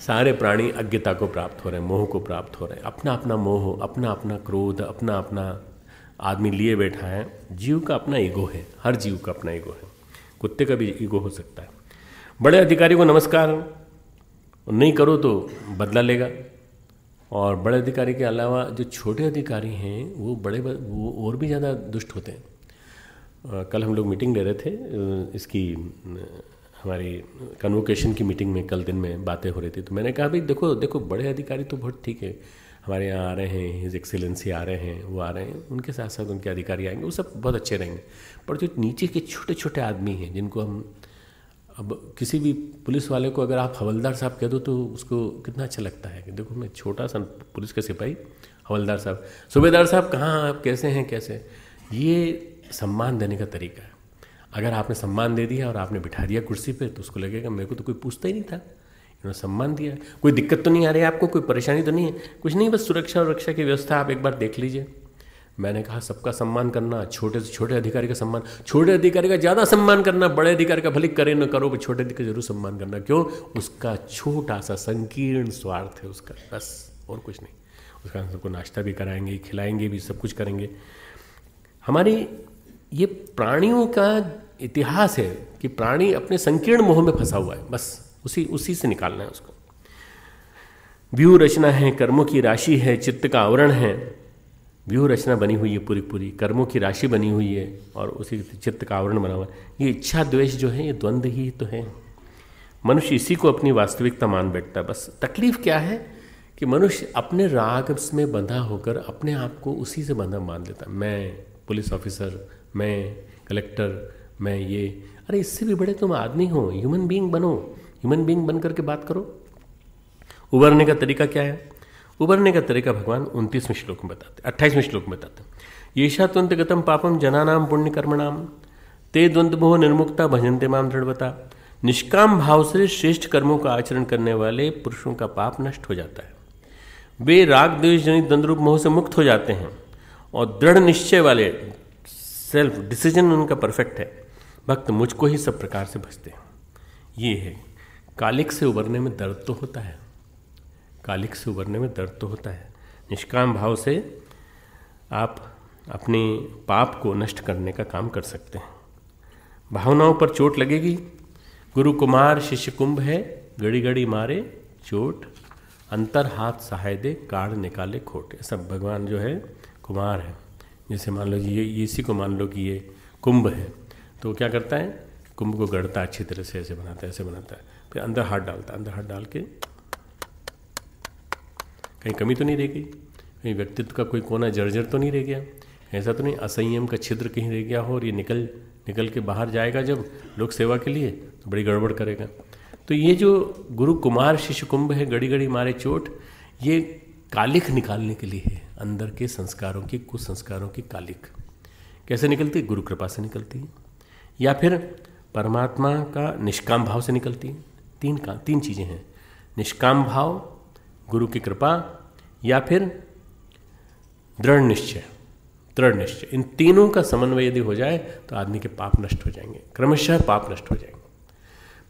सारे प्राणी अज्ञता को प्राप्त हो रहे हैं, मोह को प्राप्त हो रहे हैं। अपना अपना मोह, अपना अपना क्रोध, अपना अपना आदमी लिए बैठा है। जीव का अपना ईगो है, हर जीव का अपना ईगो है। कुत्ते का भी ईगो हो सकता है। बड़े अधिकारी को नमस्कार नहीं करो तो बदला लेगा, और बड़े अधिकारी के अलावा जो छोटे अधिकारी हैं वो और भी ज़्यादा दुष्ट होते हैं। कल हम लोग मीटिंग ले रहे थे, इसकी हमारी कन्वोकेशन की मीटिंग में कल दिन में बातें हो रही थी। तो मैंने कहा भाई देखो बड़े अधिकारी तो बहुत ठीक है, हमारे यहाँ आ रहे हैं, हिज एक्सीलेंसी आ रहे हैं, वो आ रहे हैं, उनके साथ साथ उनके अधिकारी आएंगे, वो सब बहुत अच्छे रहेंगे। पर जो नीचे के छोटे छोटे आदमी हैं, जिनको हम, अब किसी भी पुलिस वाले को अगर आप हवलदार साहब कह दो तो उसको कितना अच्छा लगता है कि देखो मैं छोटा सा पुलिस का सिपाही, हवलदार साहब, सूबेदार साहब कहाँ आप, कैसे हैं, कैसे। ये सम्मान देने का तरीका है। अगर आपने सम्मान दे दिया और आपने बिठा दिया कुर्सी पे, तो उसको लगेगा मेरे को तो कोई पूछता ही नहीं था, इन्होंने सम्मान दिया, कोई दिक्कत तो नहीं आ रही है आपको, कोई परेशानी तो नहीं है, कुछ नहीं, बस सुरक्षा और रक्षा की व्यवस्था आप एक बार देख लीजिए। मैंने कहा सबका सम्मान करना, छोटे से छोटे अधिकारी का सम्मान, छोटे अधिकारी का ज़्यादा सम्मान करना, बड़े अधिकारी का भले करे न करो, छोटे अधिकारी का जरूर सम्मान करना। क्यों? उसका छोटा सा संकीर्ण स्वार्थ है उसका, बस, और कुछ नहीं। उसका सबको नाश्ता भी कराएंगे, खिलाएंगे भी, सब कुछ करेंगे। हमारी ये प्राणियों का इतिहास है कि प्राणी अपने संकीर्ण मोह में फंसा हुआ है, बस उसी से निकालना है उसको। व्यूह रचना है, कर्मों की राशि है, चित्त का आवरण है। व्यूह रचना बनी हुई है पूरी, कर्मों की राशि बनी हुई है और उसी चित्त का आवरण बना हुआ है। ये इच्छा द्वेष जो है, ये द्वंद्व ही तो है। मनुष्य इसी को अपनी वास्तविकता मान बैठता है। बस तकलीफ क्या है कि मनुष्य अपने राग में बंधा होकर अपने आप को उसी से बंधा मान लेता है। मैं पुलिस ऑफिसर, मैं कलेक्टर, मैं ये, अरे इससे भी बड़े तुम आदमी हो, ह्यूमन बीइंग बनो, ह्यूमन बीइंग बन करके बात करो। उबरने का तरीका क्या है? उबरने का तरीका भगवान 29वें श्लोक में बताते, 28वें श्लोक में बताते। येषा त्वंत गतम पापम जनानाम पुण्य कर्मणाम ते द्वंद्व मोह निर्मुक्ता भजन्ते माम दृढ़वता। निष्काम भाव से श्रेष्ठ कर्मों का आचरण करने वाले पुरुषों का पाप नष्ट हो जाता है। वे राग द्वेष जनित द्वंद्व मोह से मुक्त हो जाते हैं और दृढ़ निश्चय वाले, सेल्फ डिसीजन उनका परफेक्ट है, भक्त मुझको ही सब प्रकार से भजते हैं। ये है, कालिक से उबरने में दर्द तो होता है, कालिक से उबरने में दर्द तो होता है। निष्काम भाव से आप अपने पाप को नष्ट करने का काम कर सकते हैं। भावनाओं पर चोट लगेगी। गुरु कुमार शिष्य कुंभ है, घड़ी घड़ी मारे चोट, अंतर हाथ सहाय दे, काढ़ निकाले खोटे। सब भगवान जो है कुमार है। जैसे मान लो ये इसी को मान लो कि ये कुंभ है, तो क्या करता है, कुंभ को गढ़ता अच्छी तरह से, ऐसे बनाता है, ऐसे बनाता है, फिर अंदर हाथ डालता है, अंदर हाथ डाल के कहीं कमी तो नहीं रह गई, कहीं व्यक्तित्व का कोई कोना जर्जर तो नहीं रह गया, ऐसा तो नहीं असंयम का छिद्र कहीं रह गया हो और ये निकल निकल के बाहर जाएगा जब लोक सेवा के लिए तो बड़ी गड़बड़ करेगा। तो ये जो गुरु कुमार शिष्य कुंभ है, गड़ी गड़ी मारे चोट, ये कालिख निकालने के लिए है, अंदर के संस्कारों की, कुछ संस्कारों की कालिख। कैसे निकलती है? गुरु कृपा से निकलती है, या फिर परमात्मा का निष्काम भाव से निकलती है। तीन चीज़ें हैं, निष्काम भाव, गुरु की कृपा, या फिर दृढ़ निश्चय। इन तीनों का समन्वय यदि हो जाए तो आदमी के पाप नष्ट हो जाएंगे, क्रमशः पाप नष्ट हो जाएंगे।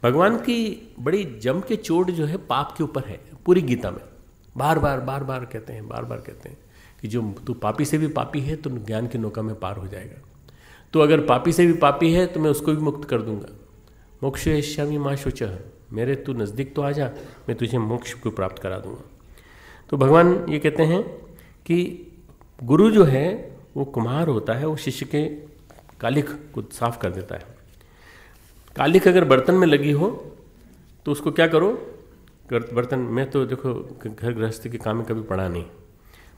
भगवान की बड़ी जम के चोट जो है पाप के ऊपर है, पूरी गीता में बार बार कहते हैं कि जो तू पापी से भी पापी है तो ज्ञान की नौका में पार हो जाएगा। तो अगर पापी से भी पापी है तो मैं उसको भी मुक्त कर दूंगा। मोक्ष यश्यामि मां शुचः, मेरे तू नज़दीक तो आ जा, मैं तुझे मोक्ष को प्राप्त करा दूंगा। तो भगवान ये कहते हैं कि गुरु जो है वो कुम्हार होता है, वो शिष्य के कालिख को साफ कर देता है। कालिख अगर बर्तन में लगी हो तो उसको क्या करो? बर्तन में तो देखो घर गृहस्थी के काम में कभी पढ़ा नहीं,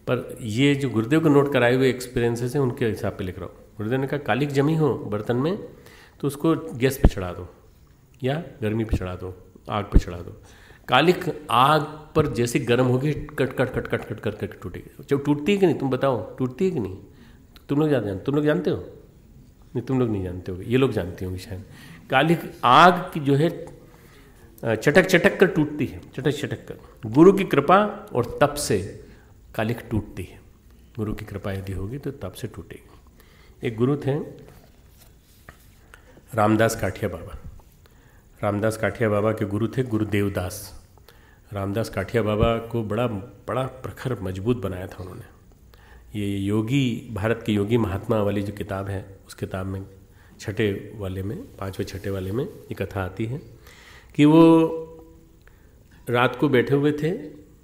पर ये जो गुरुदेव को नोट कराए हुए एक्सपीरियंसेस हैं उनके हिसाब पे लिख रहा हूँ। गुरुदेव ने कहा कालिख जमी हो बर्तन में तो उसको गैस पे चढ़ा दो या गर्मी पे चढ़ा दो, आग पे चढ़ा दो। कालिख आग पर जैसे गर्म होगी कट टूटेगी। जब टूटती है कि नहीं, तुम बताओ, टूटती है कि नहीं? तुम लोग जानते हो? नहीं, तुम लोग नहीं जानते हो, ये लोग जानते होंगे शायद। कालिख आग की जो है चटक कर टूटती है, चटक कर। गुरु की कृपा और तप से कालिख टूटती है। गुरु की कृपा यदि होगी तो तप से टूटेगी। एक गुरु थे रामदास काठिया बाबा। रामदास काठिया बाबा के गुरु थे गुरु देवदास। रामदास काठिया बाबा को बड़ा प्रखर मजबूत बनाया था उन्होंने। ये योगी, भारत के योगी महात्मा वाली जो किताब है, उस किताब में छठे वाले में, 5वें छठे वाले में ये कथा आती है कि वो रात को बैठे हुए थे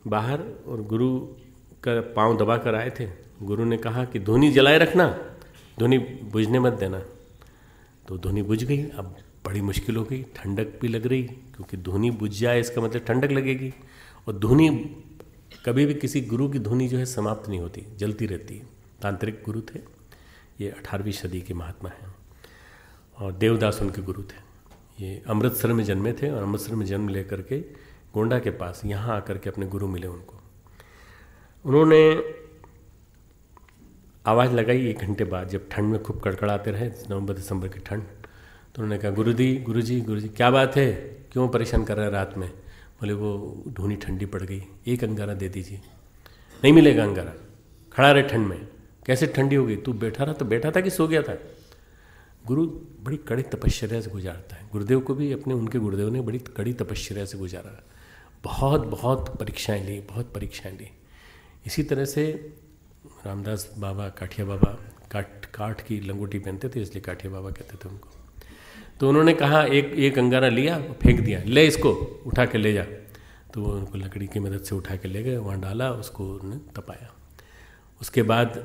बाहर और गुरु का पांव दबा कर आए थे। गुरु ने कहा कि धूनी जलाए रखना, धूनी बुझने मत देना। तो धूनी बुझ गई। अब बड़ी मुश्किल हो गई, ठंडक भी लग रही, क्योंकि धूनी बुझ जाए इसका मतलब ठंडक लगेगी। और धूनी कभी भी किसी गुरु की धूनी जो है समाप्त नहीं होती, जलती रहती है। तांत्रिक गुरु थे ये, 18वीं सदी के महात्मा हैं। और देवदास उनके गुरु थे। ये अमृतसर में जन्मे थे और अमृतसर में जन्म लेकर के गोंडा के पास यहाँ आकर के अपने गुरु मिले उनको। उन्होंने आवाज़ लगाई 1 घंटे बाद, जब ठंड में खूब कड़कड़ाते रहे, नवंबर दिसंबर की ठंड। तो उन्होंने कहा गुरुजी क्या बात है, क्यों परेशान कर रहे हैं रात में? बोले वो धूनी ठंडी पड़ गई, 1 अंगारा दे दीजिए। नहीं मिलेगा अंगारा, खड़ा रहे ठंड में। कैसे ठंडी हो गई? तू बैठा रहा तो बैठा था कि सो गया था? गुरु बड़ी कड़ी तपश्चर्या से गुजारता है। गुरुदेव को भी उनके गुरुदेव ने बड़ी कड़ी तपश्चर्या से गुजारा, बहुत परीक्षाएं ली। इसी तरह से रामदास बाबा, काठिया बाबा काठ की लंगोटी पहनते थे, इसलिए काठिया बाबा कहते थे उनको। तो उन्होंने कहा एक अंगारा लिया, फेंक दिया, ले इसको उठा के ले जा। तो वो उनको लकड़ी की मदद से उठा के ले गए, वहाँ डाला, उसको उन्होंने तपाया। उसके बाद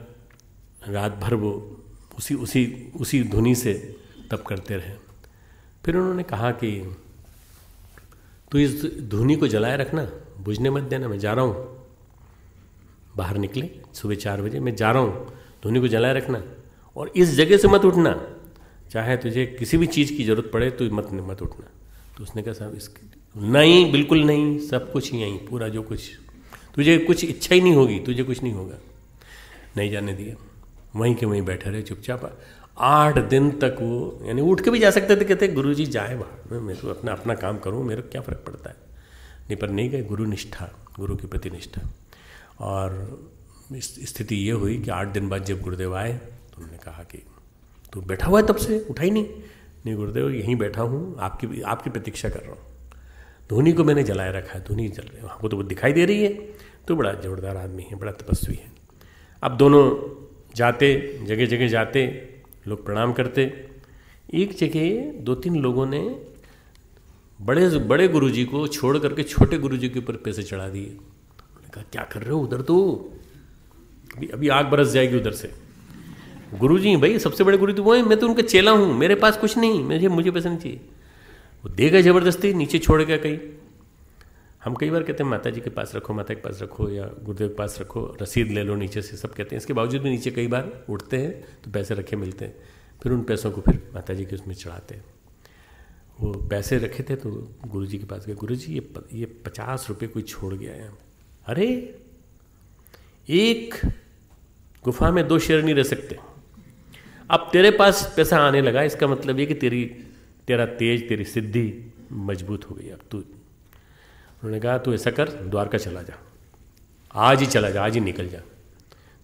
रात भर वो उसी धुनी से तप करते रहे। फिर उन्होंने कहा कि तू इस धुनी को जलाए रखना, बुझने मत देना, मैं जा रहा हूँ। बाहर निकले सुबह 4 बजे, मैं जा रहा हूँ, धुनी को जलाए रखना और इस जगह से मत उठना, चाहे तुझे किसी भी चीज़ की ज़रूरत पड़े तो मत उठना। तो उसने कहा साहब नहीं, बिल्कुल नहीं, सब कुछ ही यहीं, पूरा जो कुछ, तुझे कुछ इच्छा ही नहीं होगी, तुझे कुछ नहीं होगा। नहीं जाने दिया, वहीं के वहीं बैठे रहे चुपचाप। 8 दिन तक वो, यानी उठ के भी जा सकते थे, कहते गुरुजी जाए बाहर, मैं तो अपना काम करूँ, मेरे को क्या फ़र्क पड़ता है। नहीं, पर नहीं गए। गुरु निष्ठा, गुरु के प्रति निष्ठा। और स्थिति ये हुई कि 8 दिन बाद जब गुरुदेव आए तो उन्होंने कहा कि तू बैठा हुआ है तब से, उठा ही नहीं गुरुदेव यहीं बैठा हूँ, आपकी प्रतीक्षा कर रहा हूँ। धुनी को मैंने जलाए रखा है, धुनी जल रही है, हमको तो वो दिखाई दे रही है। तो बड़ा जोरदार आदमी है, बड़ा तपस्वी है। अब दोनों जाते, जगह जाते, लोग प्रणाम करते। एक जगह 2-3 लोगों ने बड़े गुरुजी को छोड़ करके छोटे गुरुजी के ऊपर पैसे चढ़ा दिए। उन्होंने कहा क्या कर रहे हो उधर, तो अभी आग बरस जाएगी उधर से। गुरुजी भाई सबसे बड़े गुरु तो वो है, मैं तो उनका चेला हूँ, मेरे पास कुछ नहीं, मुझे पैसे नहीं चाहिए। वो देगा जबरदस्ती, नीचे छोड़ गया कहीं। हम कई बार कहते हैं माता जी के पास रखो, माता के पास रखो, या गुरुदेव के पास रखो, रसीद ले लो नीचे से, सब कहते हैं। इसके बावजूद भी नीचे कई बार उठते हैं तो पैसे रखे मिलते हैं। फिर उन पैसों को फिर माता जी के उसमें चढ़ाते। वो पैसे रखे थे तो गुरुजी के पास गए, गुरुजी ये 50 रुपये कोई छोड़ गया है। अरे एक गुफा में 2 शेर नहीं रह सकते। अब तेरे पास पैसा आने लगा, इसका मतलब ये कि तेरा तेज, तेरी सिद्धि मजबूत हो गई। अब तू, उन्होंने कहा तू ऐसा कर, द्वारका चला जा, आज ही चला जा, आज ही निकल जा।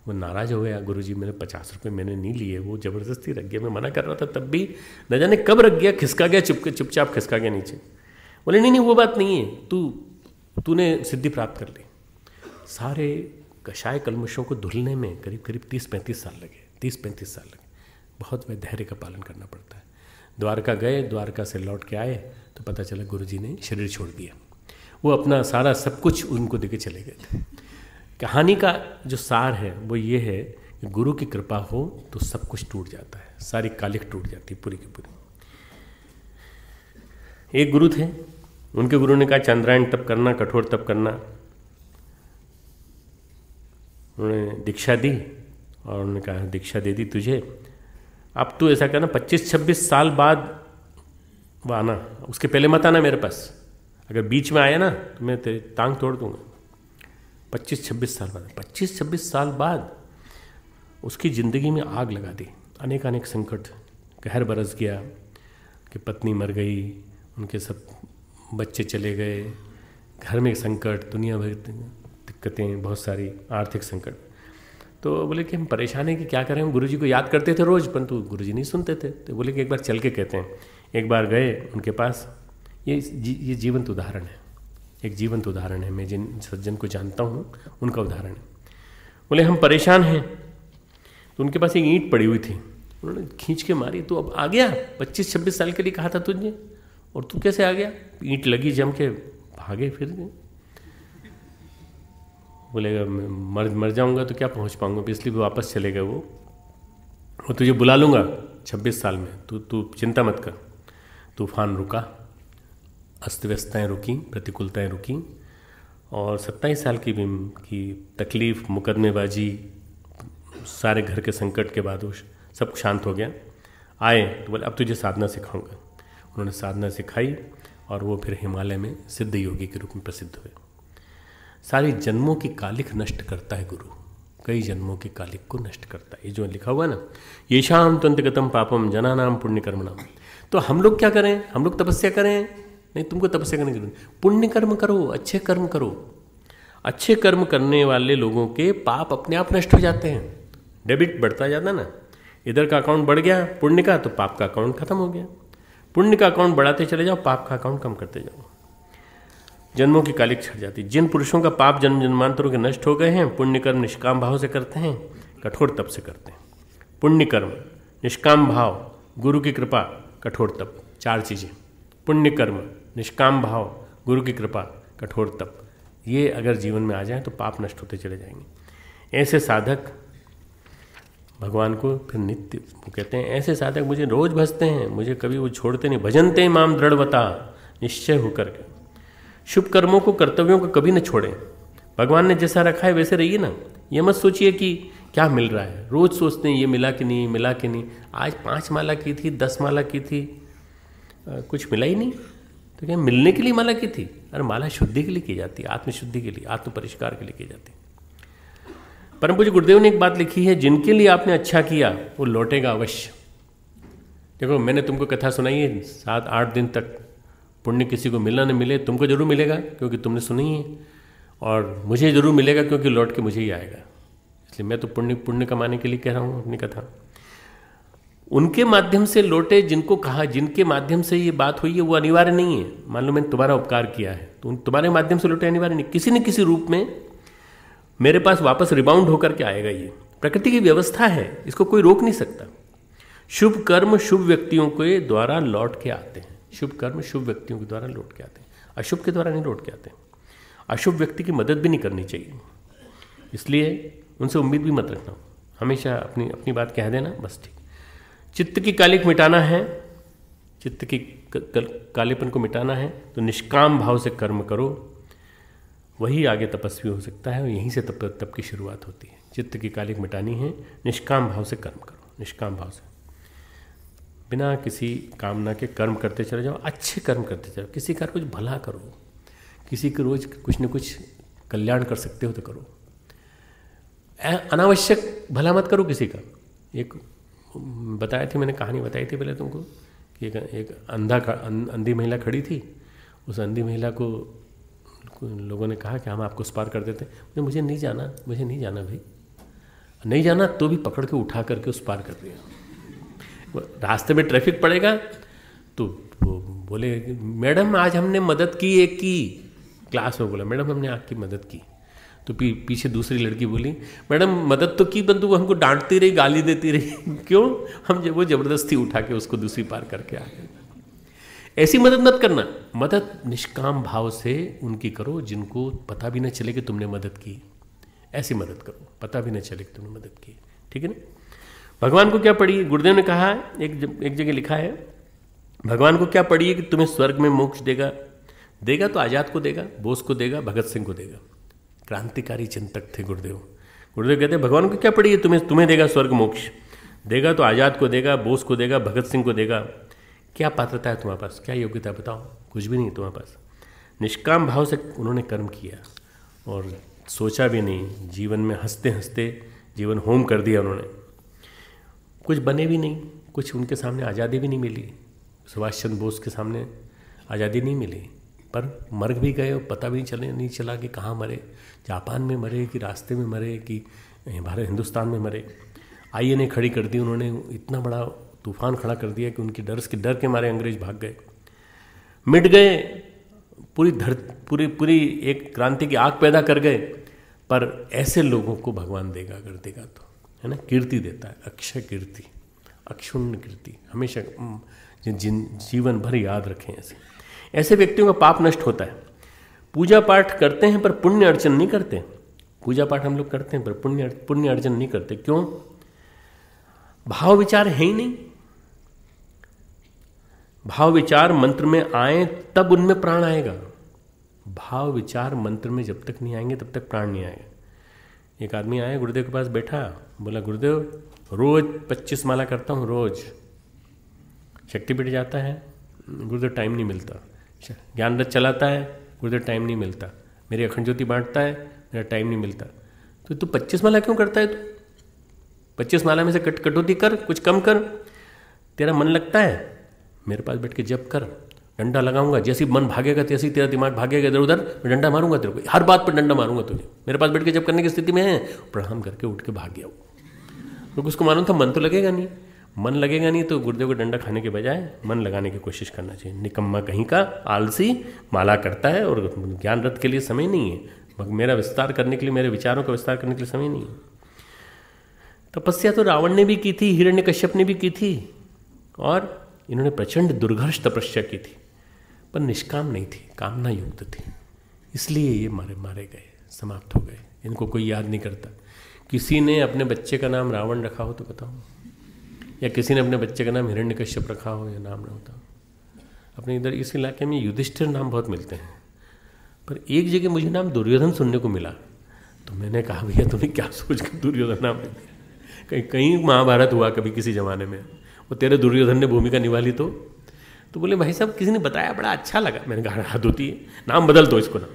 वो नाराज हो गया, गुरुजी मैंने 50 रुपये मैंने नहीं लिए, वो ज़बरदस्ती रख गया, मैं मना कर रहा था तब भी, न जाने कब रख गया, खिसका गया, चुपचाप खिसका गया नीचे। बोले नहीं वो बात नहीं है, तूने सिद्धि प्राप्त कर ली। सारे कषाय कलमुशों को धुलने में करीब 30-35 साल लगे, 30-35 साल लगे। बहुत वह धैर्य का पालन करना पड़ता है। द्वारका गए, द्वारका से लौट के आए तो पता चला गुरुजी ने शरीर छोड़ दिया। वो अपना सारा सब कुछ उनको देके चले गए थे। कहानी का जो सार है वो ये है कि गुरु की कृपा हो तो सब कुछ टूट जाता है, सारी कालिख टूट जाती है पूरी की पूरी। एक गुरु थे, उनके गुरु ने कहा चंद्रायण तप करना, कठोर तप करना। उन्होंने दीक्षा दी और उन्होंने कहा दीक्षा दे दी तुझे, अब तू ऐसा करना 25-26 साल बाद वो आना, उसके पहले मत आना मेरे पास। अगर बीच में आया ना तो मैं तेरी टांग तोड़ दूंगा। 25-26 साल बाद, 25-26 साल बाद उसकी ज़िंदगी में आग लगा दी। अनेक संकट, कहर बरस गया कि पत्नी मर गई, उनके सब बच्चे चले गए, घर में संकट, दुनिया भर दिक्कतें, बहुत सारी आर्थिक संकट। तो बोले कि हम परेशान हैं कि क्या करें। हम गुरुजी को याद करते थे रोज़, परंतु गुरुजी नहीं सुनते थे। तो बोले कि एक बार चल के कहते हैं। एक बार गए उनके पास। ये जीवंत उदाहरण है, एक जीवंत उदाहरण है। मैं जिन सज्जन को जानता हूँ उनका उदाहरण है। बोले हम परेशान हैं। तो उनके पास एक ईंट पड़ी हुई थी, उन्होंने खींच के मारी। तो अब आ गया, 25-26 साल के लिए कहा था तुझे, और तू कैसे आ गया। ईंट लगी, जम के भागे फिर गए। बोलेगा मर जाऊंगा तो क्या पहुंच पाऊंगा, इसलिए वापस चले गए वो तुझे बुला लूँगा 26 साल में, तू चिंता मत कर। तूफान रुका, अस्त व्यस्तताएँ रुकी, प्रतिकूलताएँ रुकी, और 27 साल की तकलीफ़, मुकदमेबाजी, सारे घर के संकट के बाद वो सब शांत हो गया। आए तो बोले अब तुझे साधना सिखाऊंगा। उन्होंने साधना सिखाई और वो फिर हिमालय में सिद्ध योगी के रूप में प्रसिद्ध हुए। सारी जन्मों की कालिख नष्ट करता है गुरु, कई जन्मों की कालिख को नष्ट करता है। ये जो लिखा हुआ ना, ये शाम तंतगतम पापम जना नाम पुण्य कर्मणाम। तो हम लोग क्या करें, हम लोग तपस्या करें? नहीं, तुमको तपस्या करने की जरूरत नहीं। पुण्य कर्म करो, अच्छे कर्म करो। अच्छे कर्म करने वाले लोगों के पाप अपने आप नष्ट हो जाते हैं, डेबिट बढ़ता जाता ना। इधर का अकाउंट बढ़ गया पुण्य का, तो पाप का अकाउंट खत्म हो गया। पुण्य का अकाउंट बढ़ाते चले जाओ, पाप का अकाउंट कम करते जाओ, जन्मों की कालिख छट जाती। जिन पुरुषों का पाप जन्म जन्मांतरों के नष्ट हो गए हैं, पुण्य कर्म निष्काम भाव से करते हैं, कठोर तप से करते हैं। पुण्य कर्म, निष्काम भाव, गुरु की कृपा, कठोर तप, 4 चीज़ें। पुण्य कर्म, निष्काम भाव, गुरु की कृपा, कठोर तप, ये अगर जीवन में आ जाए तो पाप नष्ट होते चले जाएंगे। ऐसे साधक भगवान को फिर नित्य वो कहते हैं, ऐसे साधक मुझे रोज भजते हैं, मुझे कभी वो छोड़ते नहीं। भजनते माम दृढ़वता, निश्चय होकर के। शुभ कर्मों को, कर्तव्यों को कभी न छोड़ें। भगवान ने जैसा रखा है वैसे रहिए ना। ये मत सोचिए कि क्या मिल रहा है, रोज सोचते हैं ये मिला कि नहीं, मिला कि नहीं। आज 5 माला की थी, 10 माला की थी, कुछ मिला ही नहीं, तो क्या मिलने के लिए माला की थी? अरे माला शुद्धि के लिए की जाती है, आत्मशुद्धि के लिए, आत्म परिष्कार के लिए की जाती है। परम पूज्य गुरुदेव ने एक बात लिखी है, जिनके लिए आपने अच्छा किया वो लौटेगा अवश्य। देखो, मैंने तुमको कथा सुनाई है 7-8 दिन तक, पुण्य किसी को मिलना न मिले, तुमको जरूर मिलेगा क्योंकि तुमने सुनी है, और मुझे जरूर मिलेगा क्योंकि लौट के मुझे ही आएगा। इसलिए मैं तो पुण्य कमाने के लिए कह रहा हूँ अपनी कथा। उनके माध्यम से लौटे, जिनको कहा, जिनके माध्यम से ये बात हुई है, वो अनिवार्य नहीं है। मान लो मैंने तुम्हारा उपकार किया है तो तुम्हारे माध्यम से लौटे, अनिवार्य नहीं। किसी न किसी रूप में मेरे पास वापस रिबाउंड होकर के आएगा। ये प्रकृति की व्यवस्था है, इसको कोई रोक नहीं सकता। शुभ कर्म शुभ व्यक्तियों के द्वारा लौट के आते हैं। शुभ कर्म शुभ व्यक्तियों के द्वारा लौट के आते हैं, अशुभ के द्वारा नहीं लौट के आते। अशुभ व्यक्ति की मदद भी नहीं करनी चाहिए, इसलिए उनसे उम्मीद भी मत रखना। हमेशा अपनी बात कह देना, बस ठीक। चित्त की कालिख मिटाना है, चित्त की कालेपन को मिटाना है तो निष्काम भाव से कर्म करो, वही आगे तपस्वी हो सकता है। यहीं से तप की शुरुआत होती है। चित्त की कालिख मिटानी है, निष्काम भाव से कर्म करो, निष्काम भाव से। बिना किसी कामना के कर्म करते चले जाओ, अच्छे कर्म करते चलो, किसी का कुछ भला करो, किसी के रोज कुछ न कुछ कल्याण कर सकते हो तो करो, अनावश्यक भला मत करो किसी का। एक बताया थी मैंने, कहानी बताई थी पहले तुमको कि एक अंधी महिला खड़ी थी। उस अंधी महिला को लोगों ने कहा कि हम आपको उस पार कर देते हैं। मुझे नहीं जाना भाई, नहीं जाना तो भी पकड़ के उठा करके उस पार कर दिया। रास्ते में ट्रैफिक पड़ेगा तो बोले मैडम आज हमने मदद की, एक की क्लास में बोला मैडम हमने आपकी मदद की। तो पीछे दूसरी लड़की बोली मैडम मदद तो की, परंतु वो हमको डांटती रही, गाली देती रही। क्यों? वो जबरदस्ती उठा के उसको दूसरी पार करके आ गए। ऐसी मदद मत करना, मदद निष्काम भाव से उनकी करो जिनको पता भी न चले कि तुमने मदद की। ऐसी मदद करो, पता भी न चले कि तुमने मदद की, ठीक है ना। भगवान को क्या पड़ी? गुरुदेव ने कहा, एक जगह लिखा है, भगवान को क्या पड़ी है कि तुम्हें स्वर्ग में मोक्ष देगा। देगा तो आजाद को देगा, बोस को देगा, भगत सिंह को देगा। क्रांतिकारी चिंतक थे गुरुदेव। गुरुदेव कहते हैं भगवान को क्या पड़ी है, तुम्हें देगा स्वर्ग मोक्ष, देगा तो आजाद को देगा, बोस को देगा, भगत सिंह को देगा। क्या पात्रता है तुम्हारे पास, क्या योग्यता बताओ? कुछ भी नहीं तुम्हारे पास। निष्काम भाव से उन्होंने कर्म किया और सोचा भी नहीं, जीवन में हंसते हंसते जीवन होम कर दिया उन्होंने। कुछ बने भी नहीं, कुछ उनके सामने आज़ादी भी नहीं मिली, सुभाष चंद्र बोस के सामने आज़ादी नहीं मिली, पर मर भी गए और पता भी नहीं चला कि कहाँ मरे, जापान में मरे कि रास्ते में मरे कि भारत हिंदुस्तान में मरे। आईएनए खड़ी कर दी उन्होंने, इतना बड़ा तूफान खड़ा कर दिया कि उनकी डर के मारे अंग्रेज भाग गए, मिट गए, पूरी एक क्रांति की आग पैदा कर गए। पर ऐसे लोगों को भगवान देगा अगर देगा तो, है ना, कीर्ति देता है, अक्षय कीर्ति, अक्षुण्ण कीर्ति, हमेशा जीवन भर याद रखें। ऐसे व्यक्तियों का पाप नष्ट होता है। पूजा पाठ करते हैं पर पुण्य अर्जन नहीं करते। पूजा पाठ हम लोग करते हैं पर पुण्य अर्जन नहीं करते। क्यों? भाव विचार है ही नहीं। भाव विचार मंत्र में आए तब उनमें प्राण आएगा। भाव विचार मंत्र में जब तक नहीं आएंगे तब तक प्राण नहीं आएगा। एक आदमी आया गुरुदेव के पास, बैठा, बोला गुरुदेव रोज 25 माला करता हूँ, रोज शक्तिपीठ जाता है, गुरुदेव टाइम नहीं मिलता, ज्ञान रथ चलाता है, गुरुदेव टाइम नहीं मिलता, मेरी अखंड ज्योति बांटता है, मेरा टाइम नहीं मिलता। तो तू 25 माला क्यों करता है? तू 25 माला में से कटौती कर, कुछ कम कर। तेरा मन लगता है, मेरे पास बैठ के जप कर, डंडा लगाऊंगा, जैसे मन भागेगा तैसे ही तेरा दिमाग भागेगा इधर उधर, मैं डंडा मारूंगा तेरे को, हर बात पर डंडा मारूंगा तुझे। मेरे पास बैठ के जप करने की स्थिति में है, प्रणाम करके उठ के भाग गया वो। क्योंकि उसको मालूम था मन तो लगेगा नहीं, मन लगेगा नहीं तो गुरुदेव को डंडा खाने के बजाय मन लगाने की कोशिश करना चाहिए। निकम्मा कहीं का, आलसी, माला करता है और ज्ञान रथ के लिए समय नहीं है, मेरा विस्तार करने के लिए, मेरे विचारों का विस्तार करने के लिए समय नहीं है। तपस्या तो रावण ने भी की थी, हिरण्यकश्यप ने भी की थी, और इन्होंने प्रचंड दुर्घर्ष तपस्या की थी, पर निष्काम नहीं थी, कामना युक्त थी, इसलिए ये मारे गए, समाप्त हो गए। इनको कोई याद नहीं करता। किसी ने अपने बच्चे का नाम रावण रखा हो तो बताओ, या किसी ने अपने बच्चे का नाम हिरण्यकश्यप रखा हो या नाम ना होता। अपने इधर इस इलाके में युधिष्ठिर नाम बहुत मिलते हैं, पर एक जगह मुझे नाम दुर्योधन सुनने को मिला, तो मैंने कहा भैया तूने क्या सोच कर दुर्योधन नाम दिया? कहीं महाभारत हुआ कभी किसी जमाने में, वो तेरे दुर्योधन ने भूमिका निभा ली तो बोले भाई साहब किसी ने बताया, बड़ा अच्छा लगा। मैंने कहा हाथ होती है, नाम बदल दो इसको नाम।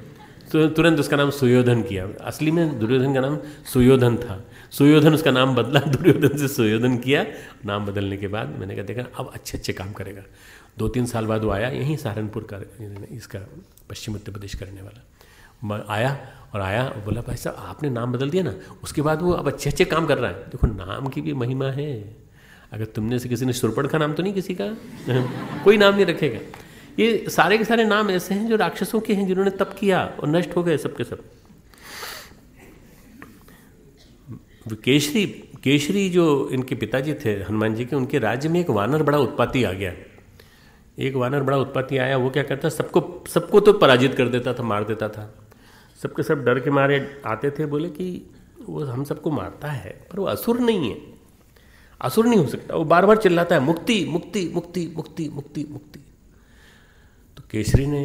तो तुरंत उसका नाम सुयोधन किया। असली में दुर्योधन का नाम सुयोधन था, सुयोधन उसका नाम बदला, दुर्योधन से सुयोधन किया। नाम बदलने के बाद मैंने कहा देखा अब अच्छे काम करेगा। 2-3 साल बाद वो आया, यहीं सहारनपुर का, इसका पश्चिम उत्तर प्रदेश करने वाला आया और बोला भाई साहब आपने नाम बदल दिया ना, उसके बाद वो अब अच्छे काम कर रहा है। देखो नाम की भी महिमा है। अगर तुमने से किसी ने सुरपड़ का नाम तो नहीं किसी का कोई नाम नहीं रखेगा। ये सारे के सारे नाम ऐसे हैं जो राक्षसों के हैं, जिन्होंने तप किया और नष्ट हो गए सबके सब। केशरी जो इनके पिताजी थे हनुमान जी के, उनके राज्य में एक वानर बड़ा उत्पाती आ गया। एक वानर बड़ा उत्पाती आया, वो क्या करता, सबको तो पराजित कर देता था, मार देता था। सबके सब डर के मारे आते थे, बोले कि वो हम सबको मारता है पर वो असुर नहीं है, असुर नहीं हो सकता। वो बार बार चिल्लाता है मुक्ति मुक्ति मुक्ति मुक्ति मुक्ति मुक्ति। तो केसरी ने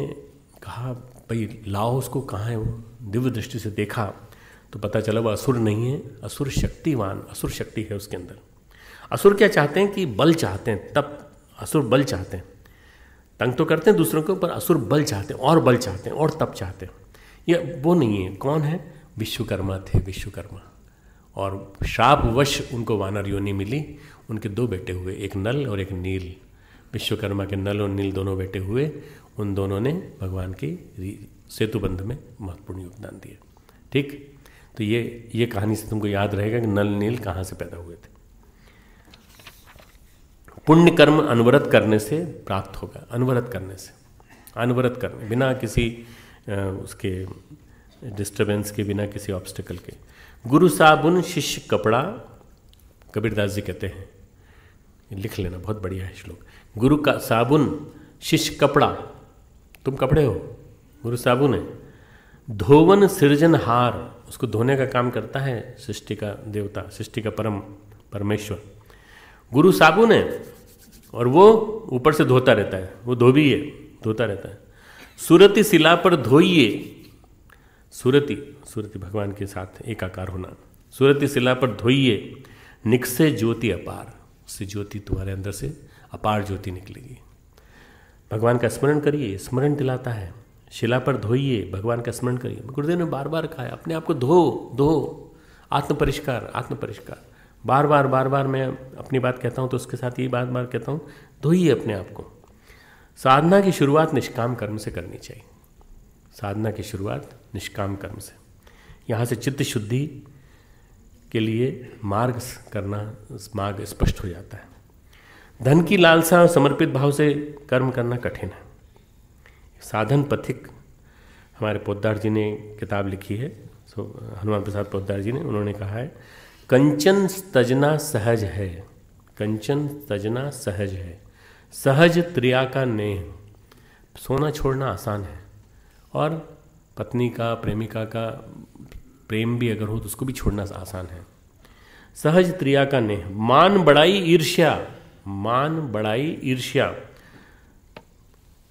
कहा भाई लाओ उसको, कहाँ है वो? दिव्य दृष्टि से देखा तो पता चला वो असुर नहीं है, असुर शक्तिवान, असुर शक्ति है उसके अंदर। असुर क्या चाहते हैं कि बल चाहते हैं, तप असुर बल चाहते हैं, तंग तो करते हैं दूसरों को, पर असुर बल चाहते हैं और बल चाहते हैं और तप चाहते हैं। ये वो नहीं है। कौन है? विश्वकर्मा थे, विश्वकर्मा। और शापवश उनको वानर योनि मिली। उनके 2 बेटे हुए, एक नल और एक नील। विश्वकर्मा के नल और नील दोनों बेटे हुए। उन दोनों ने भगवान की सेतुबंध में महत्वपूर्ण योगदान दिया। ठीक, तो ये कहानी से तुमको याद रहेगा कि नल नील कहाँ से पैदा हुए थे। पुण्य कर्म अनवरत करने से प्राप्त होगा। अनवरत करने से, अनवरत करने, बिना किसी उसके डिस्टर्बेंस के, बिना किसी ऑब्स्टिकल के। गुरु साबुन शिष्य कपड़ा, कबीरदास जी कहते हैं, लिख लेना, बहुत बढ़िया है श्लोक। गुरु का साबुन, शिष्य कपड़ा, तुम कपड़े हो, गुरु साबुन है। धोवन सृजनहार, उसको धोने का काम करता है सृष्टि का देवता, सृष्टि का परमेश्वर। गुरु साबुन है और वो ऊपर से धोता रहता है, वो धोबी है, धोता रहता है। सुरति शिला पर धोइए, सुरति, सुरति भगवान के साथ एकाकार होना। सुरति शिला पर धोइए, निकसे ज्योति अपार, उससे ज्योति तुम्हारे अंदर से अपार ज्योति निकलेगी। भगवान का स्मरण करिए, स्मरण दिलाता है। शिला पर धोइए, भगवान का स्मरण करिए। गुरुदेव ने बार बार कहा है, अपने आप को धो, आत्म परिष्कार, आत्म परिष्कार। बार बार मैं अपनी बात कहता हूँ तो उसके साथ ये बार कहता हूँ, धोइए अपने आप को। साधना की शुरुआत निष्काम कर्म से करनी चाहिए। साधना की शुरुआत निष्काम कर्म से। यहाँ से चित्त शुद्धि के लिए मार्ग करना, मार्ग स्पष्ट हो जाता है। धन की लालसा और समर्पित भाव से कर्म करना कठिन है। साधन पथिक, हमारे पोद्दार जी ने किताब लिखी है, हनुमान प्रसाद पोद्दार जी ने, उन्होंने कहा है, कंचन तजना सहज है, कंचन तजना सहज है, सहज त्रिया का नेह। सोना छोड़ना आसान है, और पत्नी का, प्रेमिका का प्रेम भी अगर हो तो उसको भी छोड़ना आसान है। सहज त्रिया का नेह। मान बढ़ाई ईर्ष्या, मान बढ़ाई ईर्ष्या,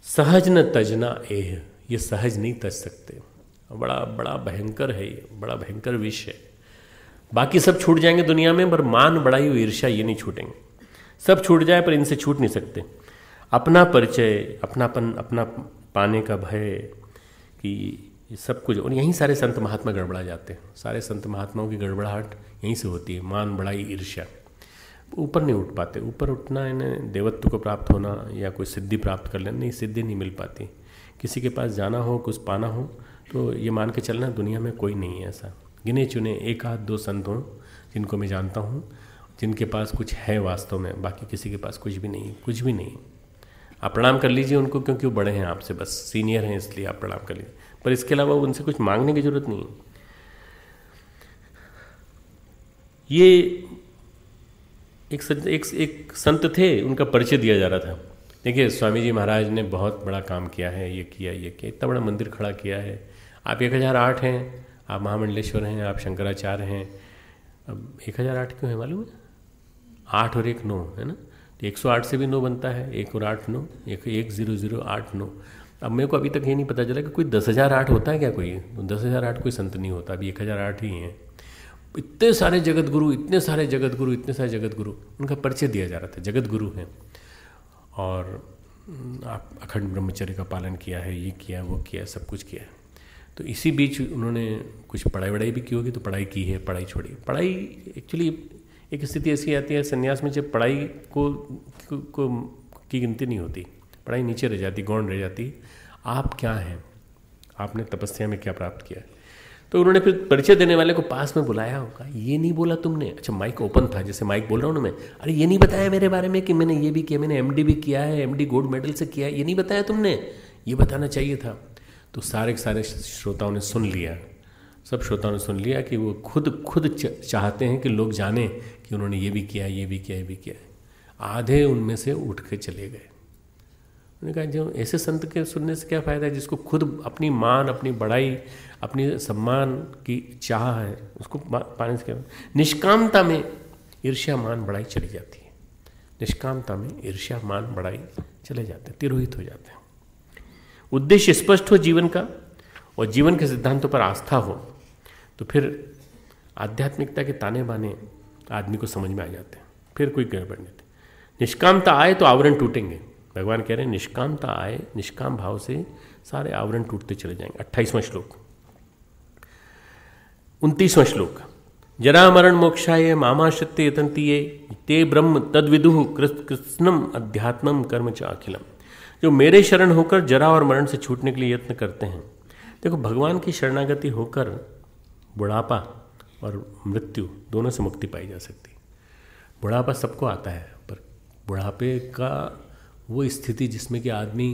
सहज न तजना एह, ये सहज नहीं तज सकते। बड़ा भयंकर है ये, बड़ा भयंकर विष है। बाकी सब छूट जाएंगे दुनिया में, पर मान बढ़ाई हुई ईर्ष्या ये नहीं छूटेंगे। सब छूट जाए पर इनसे छूट नहीं सकते। अपना परिचय, अपनापन, अपना पाने का भय, कि सब कुछ। और यहीं सारे संत महात्मा गड़बड़ा जाते हैं। सारे संत महात्माओं की गड़बड़ाहट यहीं से होती है। मान बढ़ाई ईर्ष्या, ऊपर नहीं उठ पाते। ऊपर उठना, इन्हें देवत्व को प्राप्त होना या कोई सिद्धि प्राप्त कर लेना, नहीं, सिद्धि नहीं मिल पाती। किसी के पास जाना हो, कुछ पाना हो, तो ये मान के चलना दुनिया में कोई नहीं है ऐसा। गिने चुने 1 आध 2 संत हों जिनको मैं जानता हूँ, जिनके पास कुछ है वास्तव में, बाकी किसी के पास कुछ भी नहीं, कुछ भी नहीं। आप प्रणाम कर लीजिए उनको, क्योंकि वो बड़े हैं आपसे, बस सीनियर हैं इसलिए आप प्रणाम कर लीजिए, पर इसके अलावा उनसे कुछ मांगने की जरूरत नहीं है। ये एक संत थे, उनका परिचय दिया जा रहा था। देखिए, स्वामी जी महाराज ने बहुत बड़ा काम किया है, ये किया, इतना बड़ा मंदिर खड़ा किया है। आप 1008 हैं, आप महामंडलेश्वर हैं, आप शंकराचार्य हैं। अब 1008 क्यों है मालूम है? 8 और 1 9 है ना, तो 108 से भी 9 बनता है, 1 और 8 9, 1008 9। अब मेरे को अभी तक ये नहीं पता चला कि कोई 10,008 होता है क्या? कोई 10,008 कोई संत नहीं होता, अभी 1008 ही हैं। इतने सारे जगत गुरु, इतने सारे जगत गुरु, इतने सारे जगत गुरु, उनका परिचय दिया जा रहा था। जगत गुरु हैं और आप अखंड ब्रह्मचर्य का पालन किया है, ये किया, वो किया, सब कुछ किया है। तो इसी बीच उन्होंने कुछ पढ़ाई वढ़ाई भी की होगी, तो पढ़ाई की है, पढ़ाई छोड़ी। पढ़ाई एक्चुअली एक स्थिति ऐसी आती है संन्यास में, जब पढ़ाई को की गिनती नहीं होती, पढ़ाई नीचे रह जाती, गौण रह जाती। आप क्या हैं, आपने तपस्या में क्या प्राप्त किया है। तो उन्होंने फिर परिचय देने वाले को पास में बुलाया होगा, ये नहीं बोला तुमने, अच्छा माइक ओपन था, जैसे माइक बोल रहा हूँ ना मैं, अरे ये नहीं बताया मेरे बारे में कि मैंने ये भी किया, मैंने MD भी किया है, MD गोल्ड मेडल से किया है, ये नहीं बताया तुमने, ये बताना चाहिए था। तो सारे श्रोताओं ने सुन लिया, सब श्रोताओं ने सुन लिया कि वो खुद चाहते हैं कि लोग जाने कि उन्होंने ये भी किया, ये भी किया, ये भी किया। आधे उनमें से उठ के चले गए। उन्होंने कहा, जो ऐसे संत के सुनने से क्या फ़ायदा है, जिसको खुद अपनी मान, अपनी बड़ाई, अपनी सम्मान की चाह है, उसको पाने से क्या। निष्कामता में ईर्ष्या मान बड़ाई चली जाती है। निष्कामता में ईर्ष्या मान बड़ाई चले जाते हैं, तिरोहित हो जाते हैं। उद्देश्य स्पष्ट हो जीवन का, और जीवन के सिद्धांतों पर आस्था हो, तो फिर आध्यात्मिकता के ताने बाने आदमी को समझ में आ जाते हैं, फिर कोई गड़बड़ नहीं। निष्कामता आए तो आवरण टूटेंगे। भगवान कह रहे हैं निष्कामता आए, निष्काम भाव से सारे आवरण टूटते चले जाएंगे। 28वां श्लोक। 29वां श्लोक। जरा मरण मोक्षाय मामाश्रित्य यतन्ति ये ते ब्रह्म तद्विदुः कृत्स्नम अध्यात्मम कर्म च अखिलम। जो मेरे शरण होकर जरा और मरण से छूटने के लिए यत्न करते हैं। देखो, भगवान की शरणागति होकर बुढ़ापा और मृत्यु दोनों से मुक्ति पाई जा सकती। बुढ़ापा सबको आता है, पर बुढ़ापे का वो स्थिति जिसमें कि आदमी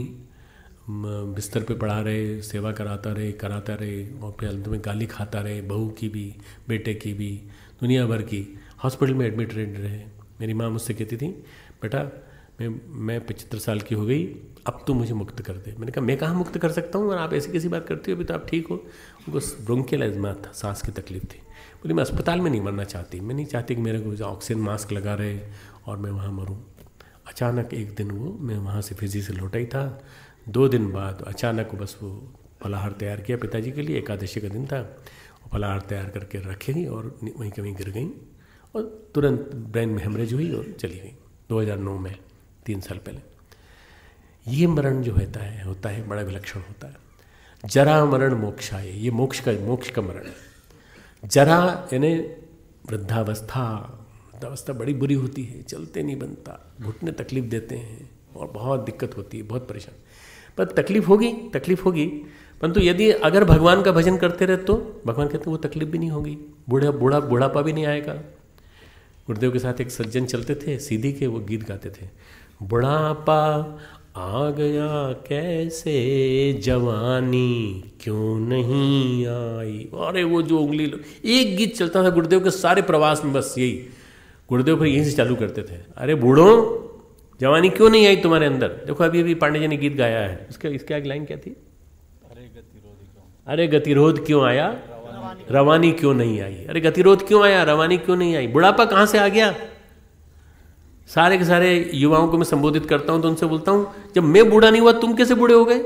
बिस्तर पे पड़ा रहे, सेवा कराता रहे और फिर अंत में गाली खाता रहे, बहू की भी, बेटे की भी, दुनिया भर की, हॉस्पिटल में एडमिट रहे। मेरी माँ मुझसे कहती थी, बेटा मैं 75 साल की हो गई, अब तू मुझे मुक्त कर दे। मैंने कहा मैं कहाँ मुक्त कर सकता हूँ और आप ऐसी कैसी बात करती हो, अभी तो आप ठीक हो। उनको ब्रोंकियल एज़मा था, सांस की तकलीफ थी। बोली मैं अस्पताल में नहीं मरना चाहती, मैं नहीं चाहती कि मेरे को ऑक्सीजन मास्क लगा रहे और मैं वहाँ मरूँ। अचानक एक दिन मैं वहाँ से फिजी से लौटा ही था, 2 दिन बाद अचानक बस वो फलाहार तैयार किया पिताजी के लिए, एकादशी का दिन था, फलाहार तैयार करके रखें और वहीं कहीं गिर गई और तुरंत ब्रेन में हेमरेज हुई और चली गई 2009 में, 3 साल पहले। ये मरण जो होता है बड़ा विलक्षण होता है। जरा मरण मोक्षाय, ये मोक्ष का मरण है। जरा यानी वृद्धावस्था बड़ी बुरी होती है, चलते नहीं बनता, घुटने तकलीफ देते हैं और बहुत दिक्कत होती है, बहुत परेशान। पर तकलीफ होगी, परंतु यदि अगर भगवान का भजन करते रहे तो भगवान कहते हैं वो तकलीफ भी नहीं होगी, बुढ़ापा भी नहीं आएगा। गुरुदेव के साथ एक सज्जन चलते थे, सीधी के, वो गीत गाते थे, बुढ़ापा आ गया कैसे जवानी क्यों नहीं आई। अरे वो जो उंगली, एक गीत चलता था गुरुदेव के सारे प्रवास में, बस यही गुरुदेव फिर यहीं से चालू करते थे, अरे बूढ़ो जवानी क्यों नहीं आई तुम्हारे अंदर। देखो अभी पांडे जी ने गीत गाया है, इसके आगे लाइन क्या थी, अरे गतिरोध क्यों आया रवानी क्यों नहीं आई। अरे गतिरोध क्यों आया, रवानी क्यों नहीं आई। बुढ़ापा कहाँ से आ गया। सारे के सारे युवाओं को मैं संबोधित करता हूं तो उनसे बोलता हूं, जब मैं बूढ़ा नहीं हुआ तुम कैसे बूढ़े हो गए।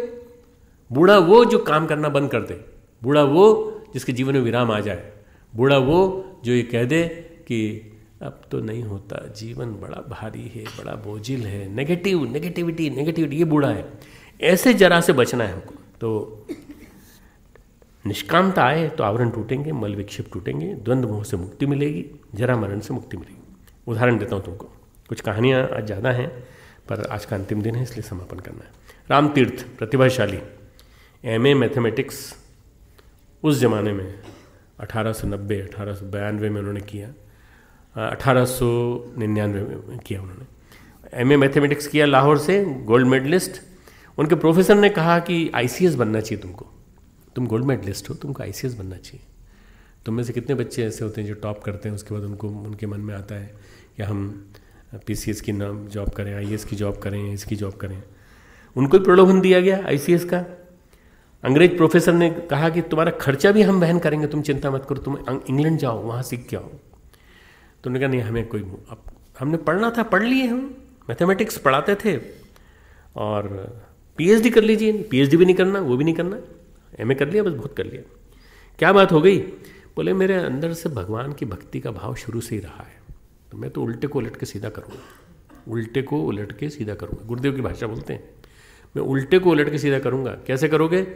बूढ़ा वो जो काम करना बंद कर दे, बूढ़ा वो जिसके जीवन में विराम आ जाए, बूढ़ा वो जो ये कह दे कि अब तो नहीं होता, जीवन बड़ा भारी है, बड़ा बोझिल है, नेगेटिविटी, ये बूढ़ा है। ऐसे जरा से बचना है हमको। तो निष्कामता आए तो आवरण टूटेंगे, मल विक्षेप टूटेंगे, द्वंद्व मोह से मुक्ति मिलेगी, जरा मरण से मुक्ति मिलेगी। उदाहरण देता हूँ तुमको, कुछ कहानियाँ आज ज़्यादा हैं पर आज का अंतिम दिन है इसलिए समापन करना है। रामतीर्थ प्रतिभाशाली, MA मैथमेटिक्स उस ज़माने में 1892 में उन्होंने किया, 1899 में किया उन्होंने। MA मैथमेटिक्स किया लाहौर से, गोल्ड मेडलिस्ट। उनके प्रोफेसर ने कहा कि ICS बनना चाहिए तुमको, तुम गोल्ड मेडलिस्ट हो, तुमको ICS बनना चाहिए। तुम में से कितने बच्चे ऐसे होते हैं जो टॉप करते हैं, उसके बाद उनके मन में आता है कि हम PCS की नाम जॉब करें, IAS की जॉब करें, इसकी जॉब करें। उनको भी प्रलोभन दिया गया ICS का। अंग्रेज प्रोफेसर ने कहा कि तुम्हारा खर्चा भी हम वहन करेंगे, तुम चिंता मत करो, तुम इंग्लैंड जाओ, वहाँ सीख के आओ। तो उन्होंने कहा नहीं, हमें कोई, हमने पढ़ना था, पढ़ लिए, हम मैथमेटिक्स पढ़ाते थे और PhD कर लीजिए। PhD भी नहीं करना, वो भी नहीं करना, MA कर लिया, बस बहुत कर लिया। क्या बात हो गई, बोले मेरे अंदर से भगवान की भक्ति का भाव शुरू से ही रहा है, तो मैं तो उल्टे को उलट के सीधा करूँगा, उल्टे को उलट के सीधा करूँगा। गुरुदेव की भाषा बोलते हैं, मैं उल्टे को उलट के सीधा करूँगा। कैसे करोगे,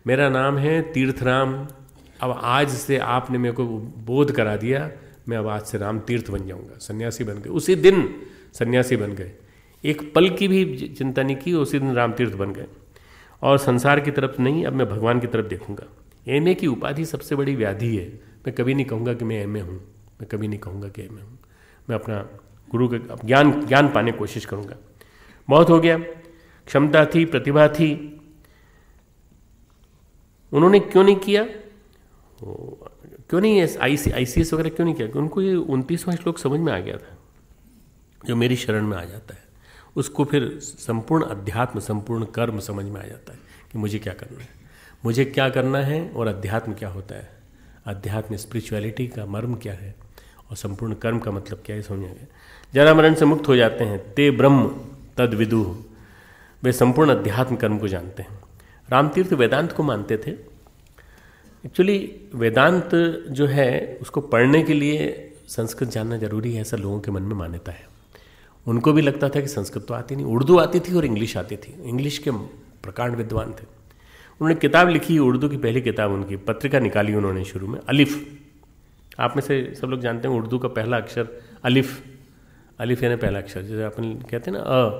मेरा नाम है तीर्थराम, अब आज से आपने मेरे को बोध करा दिया, मैं अब आज से राम तीर्थ बन जाऊँगा, सन्यासी बन गए। उसी दिन सन्यासी बन गए, एक पल की भी चिंता नहीं की, उसी दिन राम तीर्थ बन गए। और संसार की तरफ नहीं, अब मैं भगवान की तरफ देखूँगा। MA की उपाधि सबसे बड़ी व्याधि है। मैं कभी नहीं कहूँगा कि मैं MA हूँ, मैं कभी नहीं कहूँगा कि MA हूँ। मैं अपना गुरु का ज्ञान पाने की कोशिश करूँगा। बहुत हो गया, क्षमता थी, प्रतिभा थी, उन्होंने क्यों नहीं किया, क्यों नहीं ICS वगैरह क्यों नहीं किया। उनको ये 29वां श्लोक समझ में आ गया था, जो मेरी शरण में आ जाता है उसको फिर संपूर्ण अध्यात्म, संपूर्ण कर्म समझ में आ जाता है कि मुझे क्या करना है और अध्यात्म क्या होता है, अध्यात्म स्पिरिचुअलिटी का मर्म क्या है और संपूर्ण कर्म का मतलब क्या है, समझ आ गया। जरा मरण से मुक्त हो जाते हैं, ते ब्रह्म तद विदुः, वे संपूर्ण अध्यात्म कर्म को जानते हैं। रामतीर्थ वेदांत को मानते थे। एक्चुअली वेदांत जो है उसको पढ़ने के लिए संस्कृत जानना जरूरी है, ऐसा लोगों के मन में मान्यता है। उनको भी लगता था कि संस्कृत तो आती नहीं, उर्दू आती थी और इंग्लिश आती थी। इंग्लिश के प्रकांड विद्वान थे। उन्होंने किताब लिखी, उर्दू की पहली किताब उनकी, पत्रिका निकाली उन्होंने शुरू में, अलिफ। आप में से सब लोग जानते हैं उर्दू का पहला अक्षर अलिफ, अलिफ यानी पहला अक्षर। जैसे अपन कहते हैं ना अ,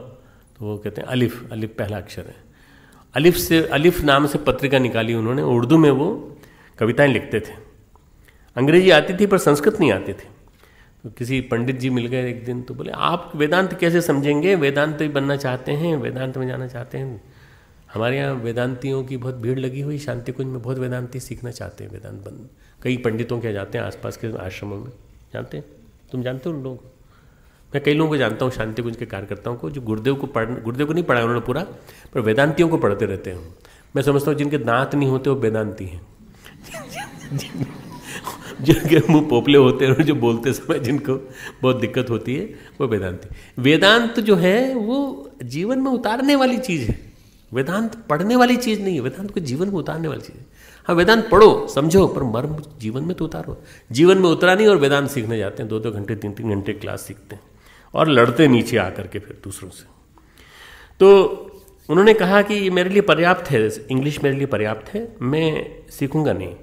तो वो कहते हैं अलिफ, अलिफ पहला अक्षर है। अलिफ से, अलिफ नाम से पत्रिका निकाली उन्होंने। उर्दू में वो कविताएं लिखते थे। अंग्रेजी आती थी पर संस्कृत नहीं आती थी। तो किसी पंडित जी मिल गए एक दिन, तो बोले आप वेदांत कैसे समझेंगे, वेदांत बनना चाहते हैं, वेदांत में जाना चाहते हैं। हमारे यहाँ वेदांतियों की बहुत भीड़ लगी हुई, शांति कुंज में बहुत वेदांती सीखना चाहते हैं, वेदांत बन। कई पंडितों के जाते हैं आसपास के आश्रमों में, जानते हैं, तुम जानते हो उन लोगों को? मैं कई लोगों को जानता हूँ शांति कुंज के कार्यकर्ताओं को, जो गुरुदेव को नहीं पढ़ा उन्होंने पूरा, पर वेदांतियों को पढ़ते रहते हैं। मैं समझता हूँ जिनके दांत नहीं होते वो वेदांती हैं। जिनके मुंह पोपले होते हैं और जो बोलते समय जिनको बहुत दिक्कत होती है वो वेदांती। वेदांत जो है वो जीवन में उतारने वाली चीज़ है, वेदांत पढ़ने वाली चीज़ नहीं है। वेदांत को जीवन में उतारने वाली चीज़ है। हाँ, वेदांत पढ़ो समझो, पर मर्म जीवन में तो उतारो। जीवन में उतरा नहीं और वेदांत सीखने जाते हैं, 2-2 घंटे 3-3 घंटे क्लास सीखते हैं और लड़ते नीचे आकर के फिर दूसरों से। तो उन्होंने कहा कि ये मेरे लिए पर्याप्त है, इंग्लिश मेरे लिए पर्याप्त है, मैं सीखूंगा नहीं,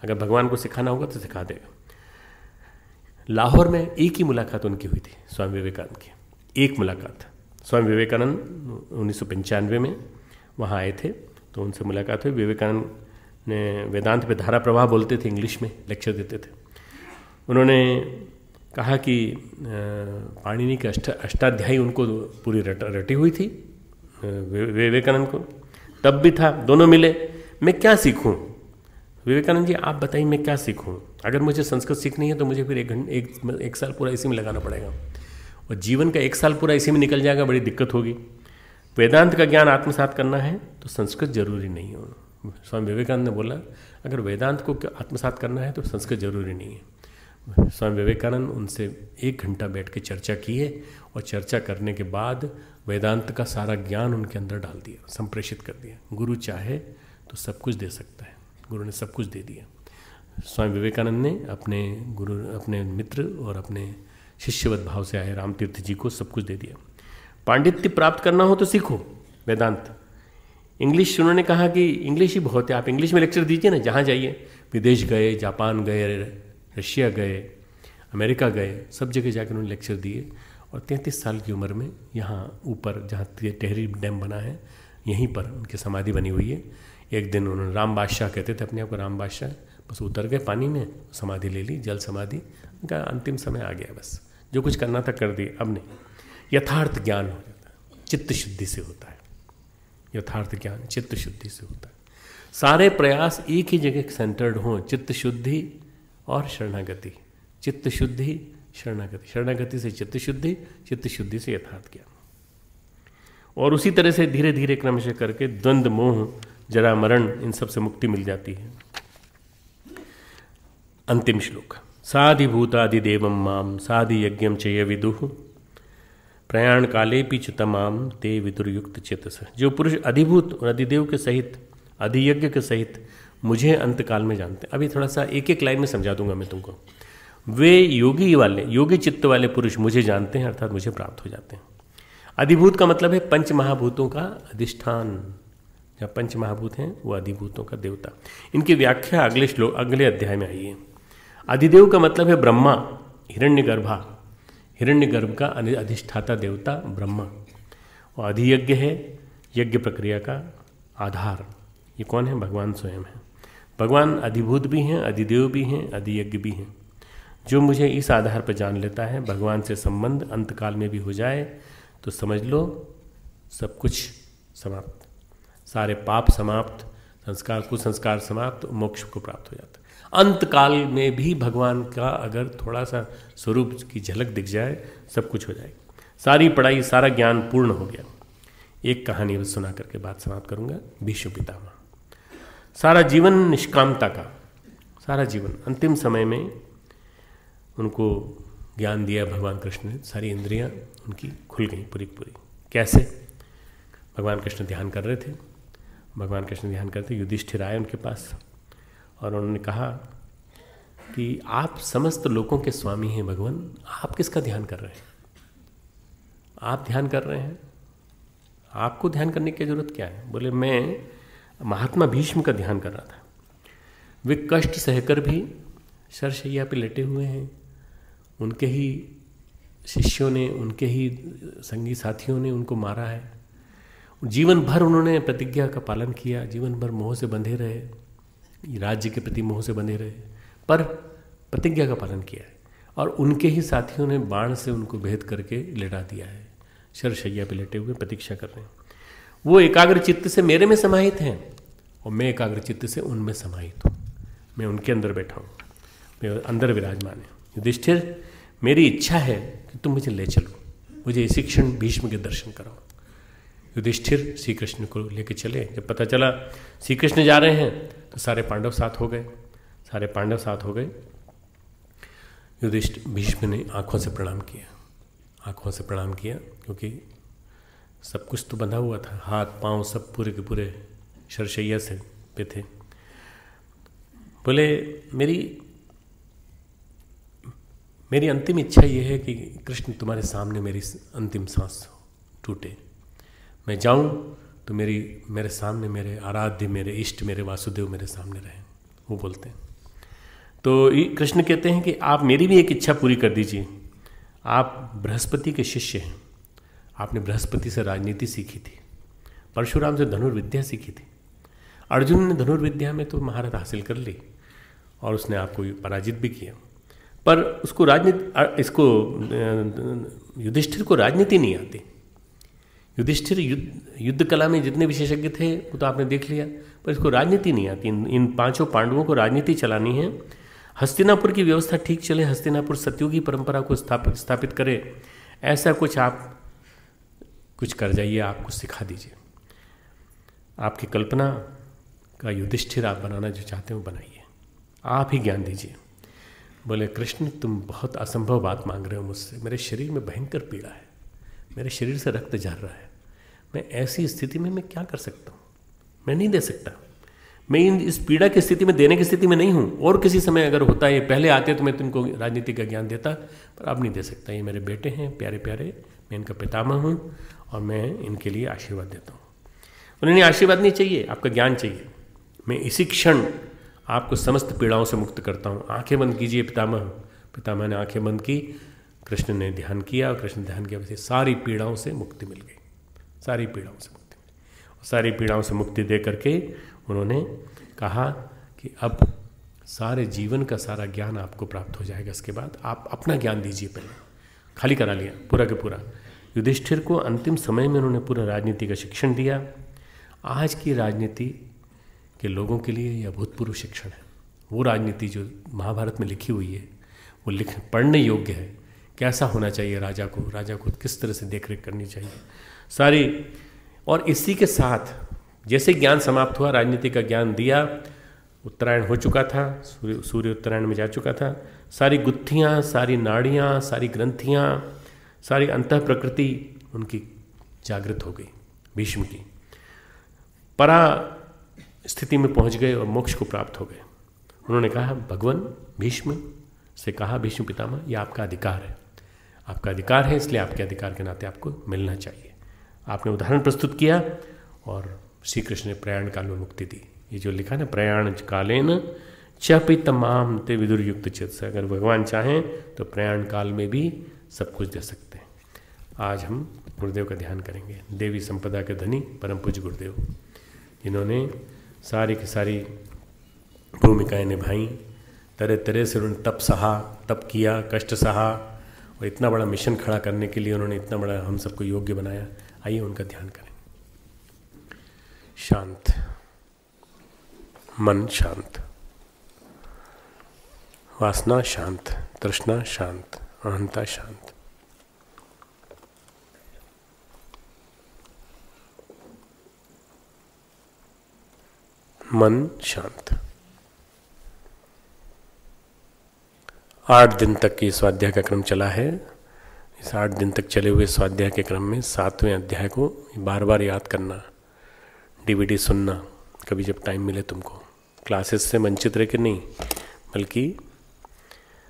अगर भगवान को सिखाना होगा तो सिखा देगा। लाहौर में एक ही मुलाकात उनकी हुई थी स्वामी विवेकानंद की, एक मुलाकात। स्वामी विवेकानंद 1995 में वहाँ आए थे, तो उनसे मुलाकात हुई। विवेकानंद ने वेदांत पे धारा प्रवाह बोलते थे, इंग्लिश में लेक्चर देते थे। उन्होंने कहा कि पाणिनि के अष्टाध्यायी उनको पूरी रटी हुई थी विवेकानंद को, तब भी था, दोनों मिले। मैं क्या सीखूं? विवेकानंद जी आप बताइए मैं क्या सीखूं? अगर मुझे संस्कृत सीखनी है तो मुझे फिर एक साल पूरा इसी में लगाना पड़ेगा, और जीवन का 1 साल पूरा इसी में निकल जाएगा, बड़ी दिक्कत होगी। वेदांत का ज्ञान आत्मसात करना है तो संस्कृत जरूरी नहीं है। स्वामी विवेकानंद ने बोला अगर वेदांत को आत्मसात करना है तो संस्कृत जरूरी नहीं है। स्वामी विवेकानंद उनसे 1 घंटा बैठ के चर्चा की है, और चर्चा करने के बाद वेदांत का सारा ज्ञान उनके अंदर डाल दिया, संप्रेषित कर दिया। गुरु चाहे तो सब कुछ दे सकता है, गुरु ने सब कुछ दे दिया। स्वामी विवेकानंद ने अपने गुरु, अपने मित्र और अपने शिष्यवत भाव से आए रामतीर्थ जी को सब कुछ दे दिया। पांडित्य प्राप्त करना हो तो सीखो वेदांत। इंग्लिश, उन्होंने कहा कि इंग्लिश ही बहुत है, आप इंग्लिश में लेक्चर दीजिए ना, जहाँ जाइए। विदेश गए, जापान गए, रशिया गए, अमेरिका गए, सब जगह जाकर उन्होंने लेक्चर दिए। और 33 साल की उम्र में यहाँ ऊपर जहाँ टेहरी डैम बना है, यहीं पर उनकी समाधि बनी हुई है। एक दिन उन्होंने, राम बादशाह कहते थे अपने आप को, राम बादशाह, बस उतर गए पानी में, समाधि ले ली, जल समाधि। उनका अंतिम समय आ गया, बस जो कुछ करना था कर दिया, अब नहीं। यथार्थ ज्ञान हो जाता है, चित्त शुद्धि से होता है। यथार्थ ज्ञान चित्त शुद्धि से होता है। सारे प्रयास एक ही जगह सेंटर्ड हों, चित्त शुद्धि और शरणागति। चित्त शुद्धि, शरणागति, शरणागति से चित्त शुद्धि, चित्त शुद्धि से यथार्थ ज्ञान। और उसी तरह से धीरे धीरे क्रमशः करके द्वंद्व, मोह, जरा, मरण, इन सब से मुक्ति मिल जाती है। अंतिम श्लोक। साधिभूतादिदेवं माम साधि यज्ञम चय विदुः प्रयाण काले पिच तमाम ते विदुर्युक्त चेतस। जो पुरुष अधिभूत और अधिदेव के सहित, अधियज्ञ के सहित मुझे अंतकाल में जानते हैं। अभी थोड़ा सा एक एक लाइन में समझा दूंगा मैं तुमको। वे योगी वाले, योगी चित्त वाले पुरुष मुझे जानते हैं, अर्थात मुझे प्राप्त हो जाते हैं। अधिभूत का मतलब है पंच महाभूतों का अधिष्ठान। जहाँ पंच महाभूत हैं वो अधिभूतों का देवता। इनकी व्याख्या अगले अध्याय में आई है। अधिदेव का मतलब है ब्रह्मा, हिरण्यगर्भा, हिरण्यगर्भ का अधिष्ठाता देवता ब्रह्मा। और अधियज्ञ है यज्ञ प्रक्रिया का आधार। ये कौन है? भगवान स्वयं है। भगवान अधिभूत भी हैं, अधिदेव भी हैं, अधियज्ञ भी हैं। जो मुझे इस आधार पर जान लेता है, भगवान से संबंध अंतकाल में भी हो जाए तो समझ लो सब कुछ समाप्त, सारे पाप समाप्त, संस्कार कुसंस्कार समाप्त, मोक्ष को प्राप्त हो जाता है। अंतकाल में भी भगवान का अगर थोड़ा सा स्वरूप की झलक दिख जाए, सब कुछ हो जाएगा। सारी पढ़ाई, सारा ज्ञान पूर्ण हो गया। एक कहानी बस सुना करके बात समाप्त करूंगा। भीष्म पितामह, सारा जीवन निष्कामता का, सारा जीवन, अंतिम समय में उनको ज्ञान दिया भगवान कृष्ण ने। सारी इंद्रियां उनकी खुल गई पूरी पूरी। कैसे? भगवान कृष्ण ध्यान कर रहे थे, भगवान कृष्ण ध्यान करते, युधिष्ठिर आए उनके पास और उन्होंने कहा कि आप समस्त लोगों के स्वामी हैं भगवान, आप किसका ध्यान कर रहे हैं? आप ध्यान कर रहे हैं, आपको ध्यान करने की जरूरत क्या है? बोले मैं महात्मा भीष्म का ध्यान कर रहा था। वे कष्ट सहकर भी शरशैया पे लेटे हुए हैं। उनके ही शिष्यों ने, उनके ही संगी साथियों ने उनको मारा है। जीवन भर उन्होंने प्रतिज्ञा का पालन किया, जीवन भर मोह से बंधे रहे, राज्य के प्रति मोह से बंधे रहे, पर प्रतिज्ञा का पालन किया है। और उनके ही साथियों ने बाण से उनको भेद करके लेटा दिया है। शरशैया पे लेटे हुए प्रतीक्षा कर रहे हैं। वो एकाग्र चित्त से मेरे में समाहित हैं और मैं एकाग्र चित्त से उनमें समाहित हूँ। मैं उनके अंदर बैठा हूँ, मैं अंदर विराजमान है। युधिष्ठिर, मेरी इच्छा है कि तुम मुझे ले चलो, मुझे इसी क्षण भीष्म के दर्शन कराओ। युधिष्ठिर श्री कृष्ण को लेकर चले। जब पता चला श्री कृष्ण जा रहे हैं तो सारे पांडव साथ हो गए, सारे पांडव साथ हो गए। युधिष्ठिर भीष्म ने आंखों से प्रणाम किया, आंखों से प्रणाम किया, क्योंकि सब कुछ तो बंधा हुआ था, हाथ पांव सब पूरे के पूरे शरशैया से पे थे। बोले मेरी अंतिम इच्छा ये है कि कृष्ण तुम्हारे सामने मेरी अंतिम सांस टूटे, मैं जाऊं तो मेरे सामने मेरे आराध्य, मेरे इष्ट, मेरे वासुदेव मेरे सामने रहें। वो बोलते हैं। तो कृष्ण कहते हैं कि आप मेरी भी एक इच्छा पूरी कर दीजिए। आप बृहस्पति के शिष्य हैं, आपने बृहस्पति से राजनीति सीखी थी, परशुराम से धनुर्विद्या सीखी थी, अर्जुन ने धनुर्विद्या में तो महारत हासिल कर ली और उसने आपको पराजित भी किया, पर उसको युधिष्ठिर को राजनीति नहीं आती। युधिष्ठिर युद्ध कला में जितने विशेषज्ञ थे वो तो आपने देख लिया, पर इसको राजनीति नहीं आती। इन पांचों पांडवों को राजनीति चलानी है, हस्तिनापुर की व्यवस्था ठीक चले, हस्तिनापुर सतयुगी परंपरा को स्थापित करे, ऐसा कुछ आप कुछ कर जाइए, आप कुछ सिखा दीजिए। आपकी कल्पना का युधिष्ठिर आप बनाना जो चाहते हो बनाइए, आप ही ज्ञान दीजिए। बोले कृष्ण, तुम बहुत असंभव बात मांग रहे हो मुझसे, मेरे शरीर में भयंकर पीड़ा है, मेरे शरीर से रक्त झर रहा है, मैं ऐसी स्थिति में मैं क्या कर सकता हूँ? मैं नहीं दे सकता, मैं इस पीड़ा की स्थिति में देने की स्थिति में नहीं हूँ। और किसी समय अगर होता है, पहले आते तो मैं तुमको राजनीति का ज्ञान देता, पर अब नहीं दे सकता। ये मेरे बेटे हैं प्यारे प्यारे, मैं इनका पितामह हूँ और मैं इनके लिए आशीर्वाद देता हूँ। उन्हें आशीर्वाद नहीं चाहिए, आपका ज्ञान चाहिए। मैं इसी क्षण आपको समस्त पीड़ाओं से मुक्त करता हूँ। आंखें बंद कीजिए पितामह। पितामह ने आंखें बंद की, कृष्ण ने ध्यान किया और कृष्ण ध्यान किया, वैसे सारी पीड़ाओं से मुक्ति मिल गई, सारी पीड़ाओं से मुक्ति मिली। और सारी पीड़ाओं से मुक्ति दे करके उन्होंने कहा कि अब सारे जीवन का सारा ज्ञान आपको प्राप्त हो जाएगा, इसके बाद आप अपना ज्ञान दीजिए। पहले खाली करा लिया पूरा के पूरा। युधिष्ठिर को अंतिम समय में उन्होंने पूरा राजनीति का शिक्षण दिया। आज की राजनीति के लोगों के लिए यह अभूतपूर्व शिक्षण है। वो राजनीति जो महाभारत में लिखी हुई है वो पढ़ने योग्य है। कैसा होना चाहिए राजा को किस तरह से देखरेख करनी चाहिए सारी। और इसी के साथ जैसे ज्ञान समाप्त हुआ, राजनीति का ज्ञान दिया, उत्तरायण हो चुका था, सूर्य उत्तरायण में जा चुका था, सारी गुत्थियाँ, सारी नाड़ियाँ, सारी ग्रंथियाँ, सारी अंतः प्रकृति उनकी जागृत हो गई। भीष्म की परा स्थिति में पहुंच गए और मोक्ष को प्राप्त हो गए। उन्होंने कहा, भगवान भीष्म से कहा, भीष्म पितामह ये आपका अधिकार है, आपका अधिकार है, इसलिए आपके अधिकार के नाते आपको मिलना चाहिए। आपने उदाहरण प्रस्तुत किया और श्री कृष्ण ने प्रयाण काल में मुक्ति दी। ये जो लिखा ना, प्रयाण कालेन चपितमाम ते विदुर युक्त चित्त से, अगर भगवान चाहें तो प्रयाण काल में भी सब कुछ दे सकते हैं। आज हम गुरुदेव का ध्यान करेंगे। देवी संपदा के धनी परम पूज्य गुरुदेव, जिन्होंने सारी की सारी भूमिकाएं निभाई, तरह तरह से उन्होंने तप सहा, तप किया, कष्ट सहा, और इतना बड़ा मिशन खड़ा करने के लिए उन्होंने इतना बड़ा हम सबको योग्य बनाया। आइए उनका ध्यान करें। शांत मन, शांत वासना, शांत तृष्णा, शांत अहंता, शांत। मन शांत। 8 दिन तक की स्वाध्याय का क्रम चला है। इस 8 दिन तक चले हुए स्वाध्याय के क्रम में 7वें अध्याय को बार बार याद करना, डीवीडी सुनना कभी जब टाइम मिले तुमको। क्लासेस से वंचित रह के नहीं, बल्कि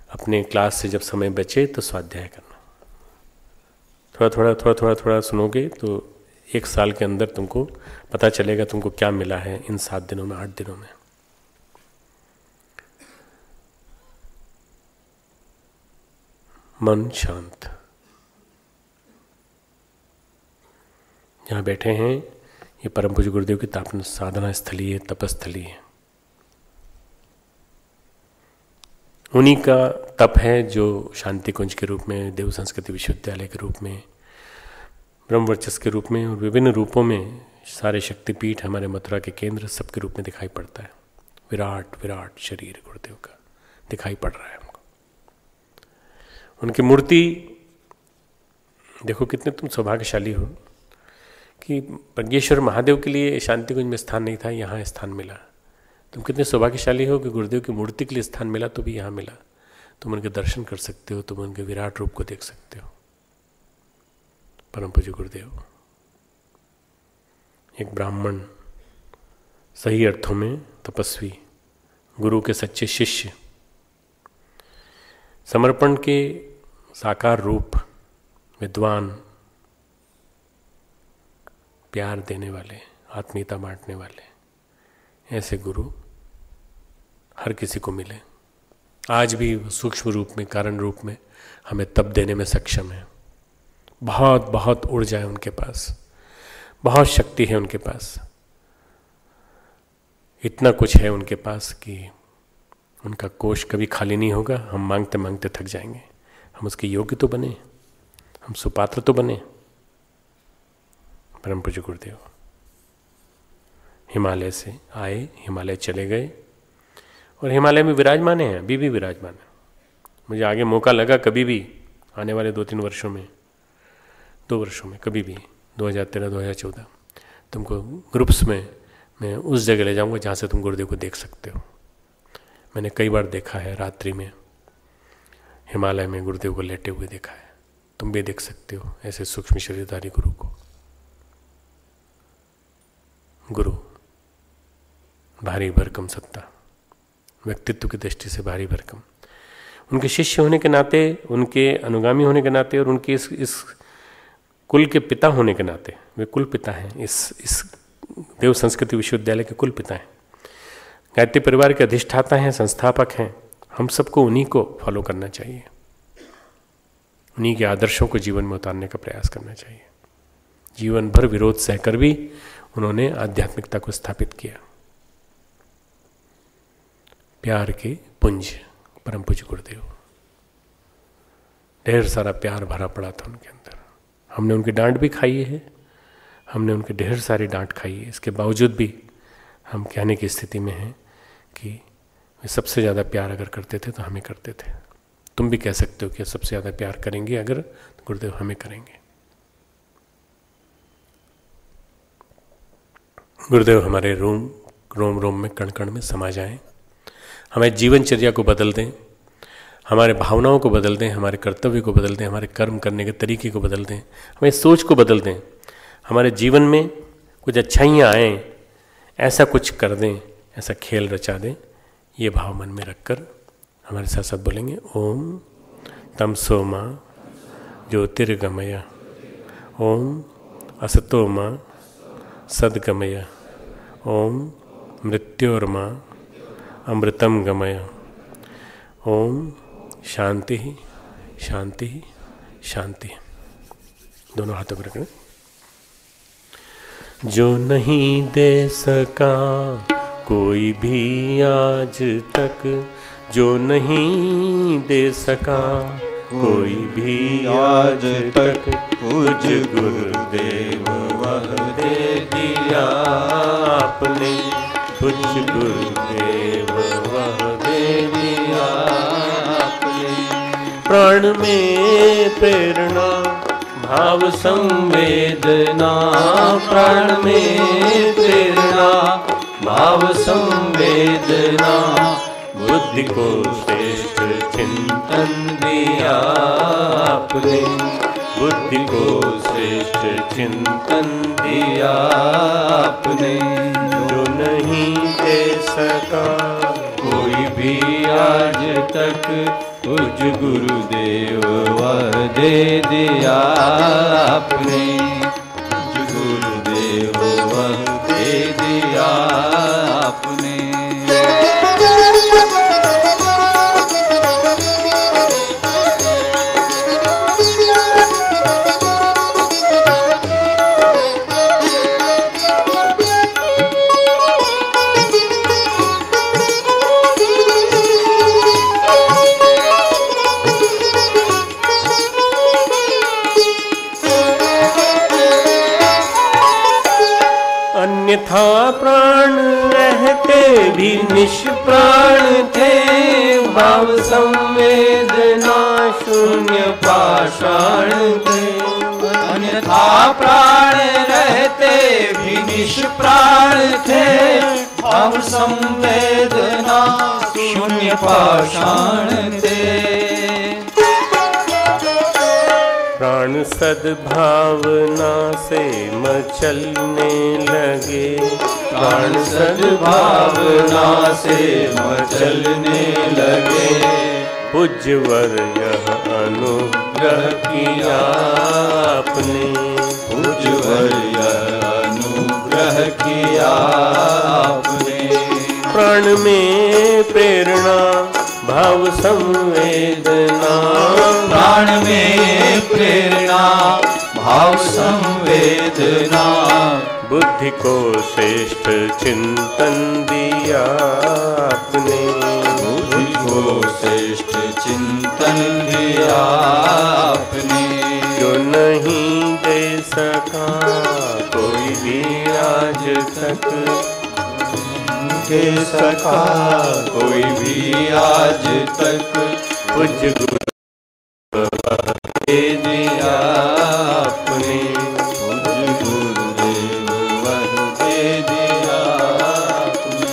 अपने क्लास से जब समय बचे तो स्वाध्याय करना। थोड़ा सुनोगे तो 1 साल के अंदर तुमको पता चलेगा तुमको क्या मिला है इन 7 दिनों में, 8 दिनों में। मन शांत। जहाँ बैठे हैं ये परम पूज्य गुरुदेव की तापन साधना स्थली है, तपस्थली है। उन्हीं का तप है जो शांति कुंज के रूप में, देव संस्कृति विश्वविद्यालय के रूप में, ब्रह्मवर्चस्व के रूप में और विभिन्न रूपों में सारे शक्तिपीठ, हमारे मथुरा के केंद्र सबके रूप में दिखाई पड़ता है। विराट विराट शरीर गुरुदेव का दिखाई पड़ रहा है हमको। उनकी मूर्ति देखो, कितने तुम सौभाग्यशाली हो कि प्रज्ञेश्वर महादेव के लिए शांति कुंज में स्थान नहीं था, यहाँ स्थान मिला। तुम कितने सौभाग्यशाली हो कि गुरुदेव की मूर्ति के लिए स्थान मिला तो भी यहाँ मिला। तुम उनके दर्शन कर सकते हो, तुम उनके विराट रूप को देख सकते हो। परम पूज्य गुरुदेव एक ब्राह्मण, सही अर्थों में तपस्वी, गुरु के सच्चे शिष्य, समर्पण के साकार रूप, विद्वान, प्यार देने वाले, आत्मीयता बांटने वाले, ऐसे गुरु हर किसी को मिले। आज भी सूक्ष्म रूप में, कारण रूप में हमें तप देने में सक्षम है। बहुत बहुत ऊर्जा है उनके पास, बहुत शक्ति है उनके पास, इतना कुछ है उनके पास कि उनका कोष कभी खाली नहीं होगा। हम मांगते मांगते थक जाएंगे। हम उसके योग्य तो बने, हम सुपात्र तो बने। परम पूज्य गुरुदेव हिमालय से आए, हिमालय चले गए और हिमालय में विराजमान हैं, अभी भी विराजमान है। मुझे आगे मौका लगा कभी भी आने वाले 2-3 वर्षों में, 2 वर्षों में कभी भी, 2013-2014 तुमको ग्रुप्स में मैं उस जगह ले जाऊंगा जहाँ से तुम गुरुदेव को देख सकते हो। मैंने कई बार देखा है, रात्रि में हिमालय में गुरुदेव को लेटे हुए देखा है। तुम भी देख सकते हो ऐसे सूक्ष्म शरीरधारी गुरु को। गुरु भारी भरकम सत्ता, व्यक्तित्व की दृष्टि से भारी भरकम। उनके शिष्य होने के नाते, उनके अनुगामी होने के नाते और उनके इस कुल के पिता होने के नाते, वे कुल पिता हैं, इस देव संस्कृति विश्वविद्यालय के कुल पिता हैं, गायत्री परिवार के अधिष्ठाता हैं, संस्थापक हैं। हम सबको उन्हीं को फॉलो करना चाहिए, उन्हीं के आदर्शों को जीवन में उतारने का प्रयास करना चाहिए। जीवन भर विरोध सहकर भी उन्होंने आध्यात्मिकता को स्थापित किया। प्यार के पुंज परम पूज्य गुरुदेव, ढेर सारा प्यार भरा पड़ा था उनके अंदर। हमने उनकी डांट भी खाई है, हमने उनके ढेर सारी डांट खाई है। इसके बावजूद भी हम कहने की स्थिति में हैं कि वे सबसे ज़्यादा प्यार अगर करते थे तो हमें करते थे। तुम भी कह सकते हो कि सबसे ज़्यादा प्यार करेंगे अगर तो गुरुदेव हमें करेंगे। गुरुदेव हमारे रोम रोम में, कण कण में समा जाएं, हमारे जीवनचर्या को बदल दें, हमारे भावनाओं को बदल दें, हमारे कर्तव्य को बदल दें, हमारे कर्म करने के तरीके को बदल दें, हमारी सोच को बदल दें, हमारे जीवन में कुछ अच्छाइयाँ आएँ, ऐसा कुछ कर दें, ऐसा खेल रचा दें। ये भाव मन में रखकर हमारे साथ साथ बोलेंगे, ओम तमसो मा ज्योतिर्गमय, ओम असतो मा सद्गमय, ओम मृत्योर्मा अमृतम गमय, ओम शांति शांति शांति। दोनों हाथों को रखना। जो नहीं दे सका कोई भी आज तक, जो नहीं दे सका कोई भी आज तक, पूज गुरुदेव वह दे दिया आपने, पूज गुरुदेव वह दे दिया आपने। प्राण में प्रेरणा भाव संवेदना, प्राण में प्रेरणा भाव संवेदना, बुद्धि को श्रेष्ठ चिंतन दिया आपने, बुद्धि को श्रेष्ठ चिंतन दिया आपने। जो नहीं दे सका कोई भी आज तक, पूज्य गुरुदेव वह दे दिया आपने, पूज्य गुरुदेव वह दे दिया आपने। अन्यथा प्राण रहते भी निष्प्राण थे, भाव संवेदना शून्य पाषाण थे। अन्यथा प्राण रहते भी निष्प्राण थे, भाव संवेदना शून्य पाषाण थे। प्राण सद्भावना से मचलने लगे, प्राण सद्भावना से मचलने लगे। पूज्यवर यह अनुग्रह किया आपने, पूज्यवर यह अनुग्रह किया आपने। प्राण में प्रेरणा भाव संवेदना, प्राण में प्रेरणा भाव संवेदना। बुद्धि को श्रेष्ठ चिंतन दिया आपने, बुद्धि को श्रेष्ठ चिंतन दिया आपने। जो नहीं दे सका कोई भी आज तक, दे सका कोई भी आज तक, पूज्य गुरु दे दिया आपने, पूज्य गुरुदेव वह दे दिया आपने।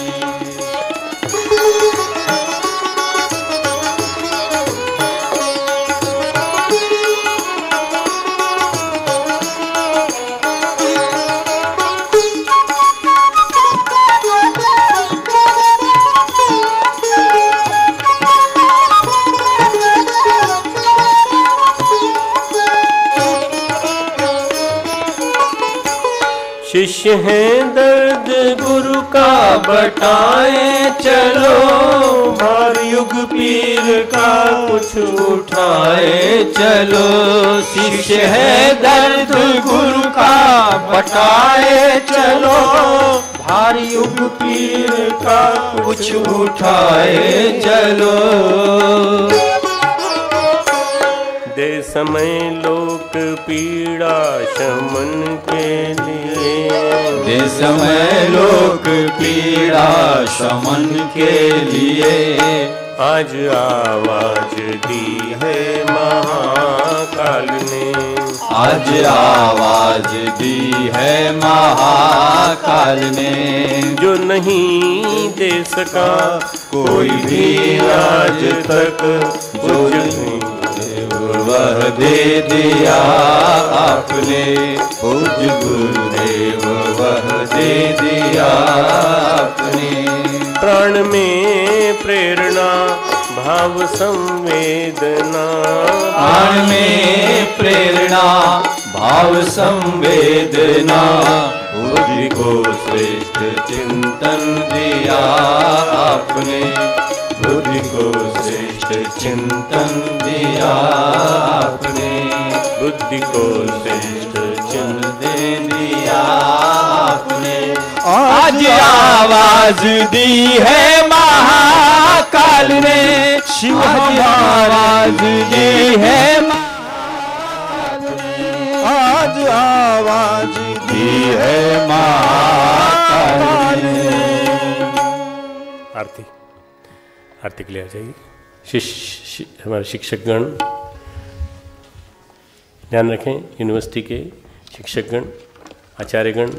शिष्य हैं दर्द गुरु का बटाए चलो, भार युग पीर का कुछ उठाए चलो। शिष्य है दर्द गुरु का बटाए चलो, भार युग पीर का कुछ उठाए चलो। दे समय लोक पीड़ा शमन के लिए, दे समय लोक पीड़ा शमन के लिए। आज आवाज दी है महाकाल ने, आज आवाज दी है महाकाल ने। जो नहीं दे सका कोई भी आज तक, जो वह दे दिया आपने, पूज्य गुरुदेव वह दे दिया आपने। प्राण में प्रेरणा भाव संवेदना, प्राण में प्रेरणा भाव संवेदना। बुद्धि को श्रेष्ठ चिंतन दिया आपने, बुद्धि को श्रेष्ठ चिंतन दिया आपने। बुद्धि को श्रेष्ठ चिंतन दिया आपने। आज आवाज दी है महाकाल ने, शिव आवाज दी है महाकाल ने। आज आवाज दी है महाकाल ने। आरती आरती के लिए आ जाइए। हमारे शिक्षकगण ध्यान रखें, यूनिवर्सिटी के शिक्षकगण, आचार्यगण,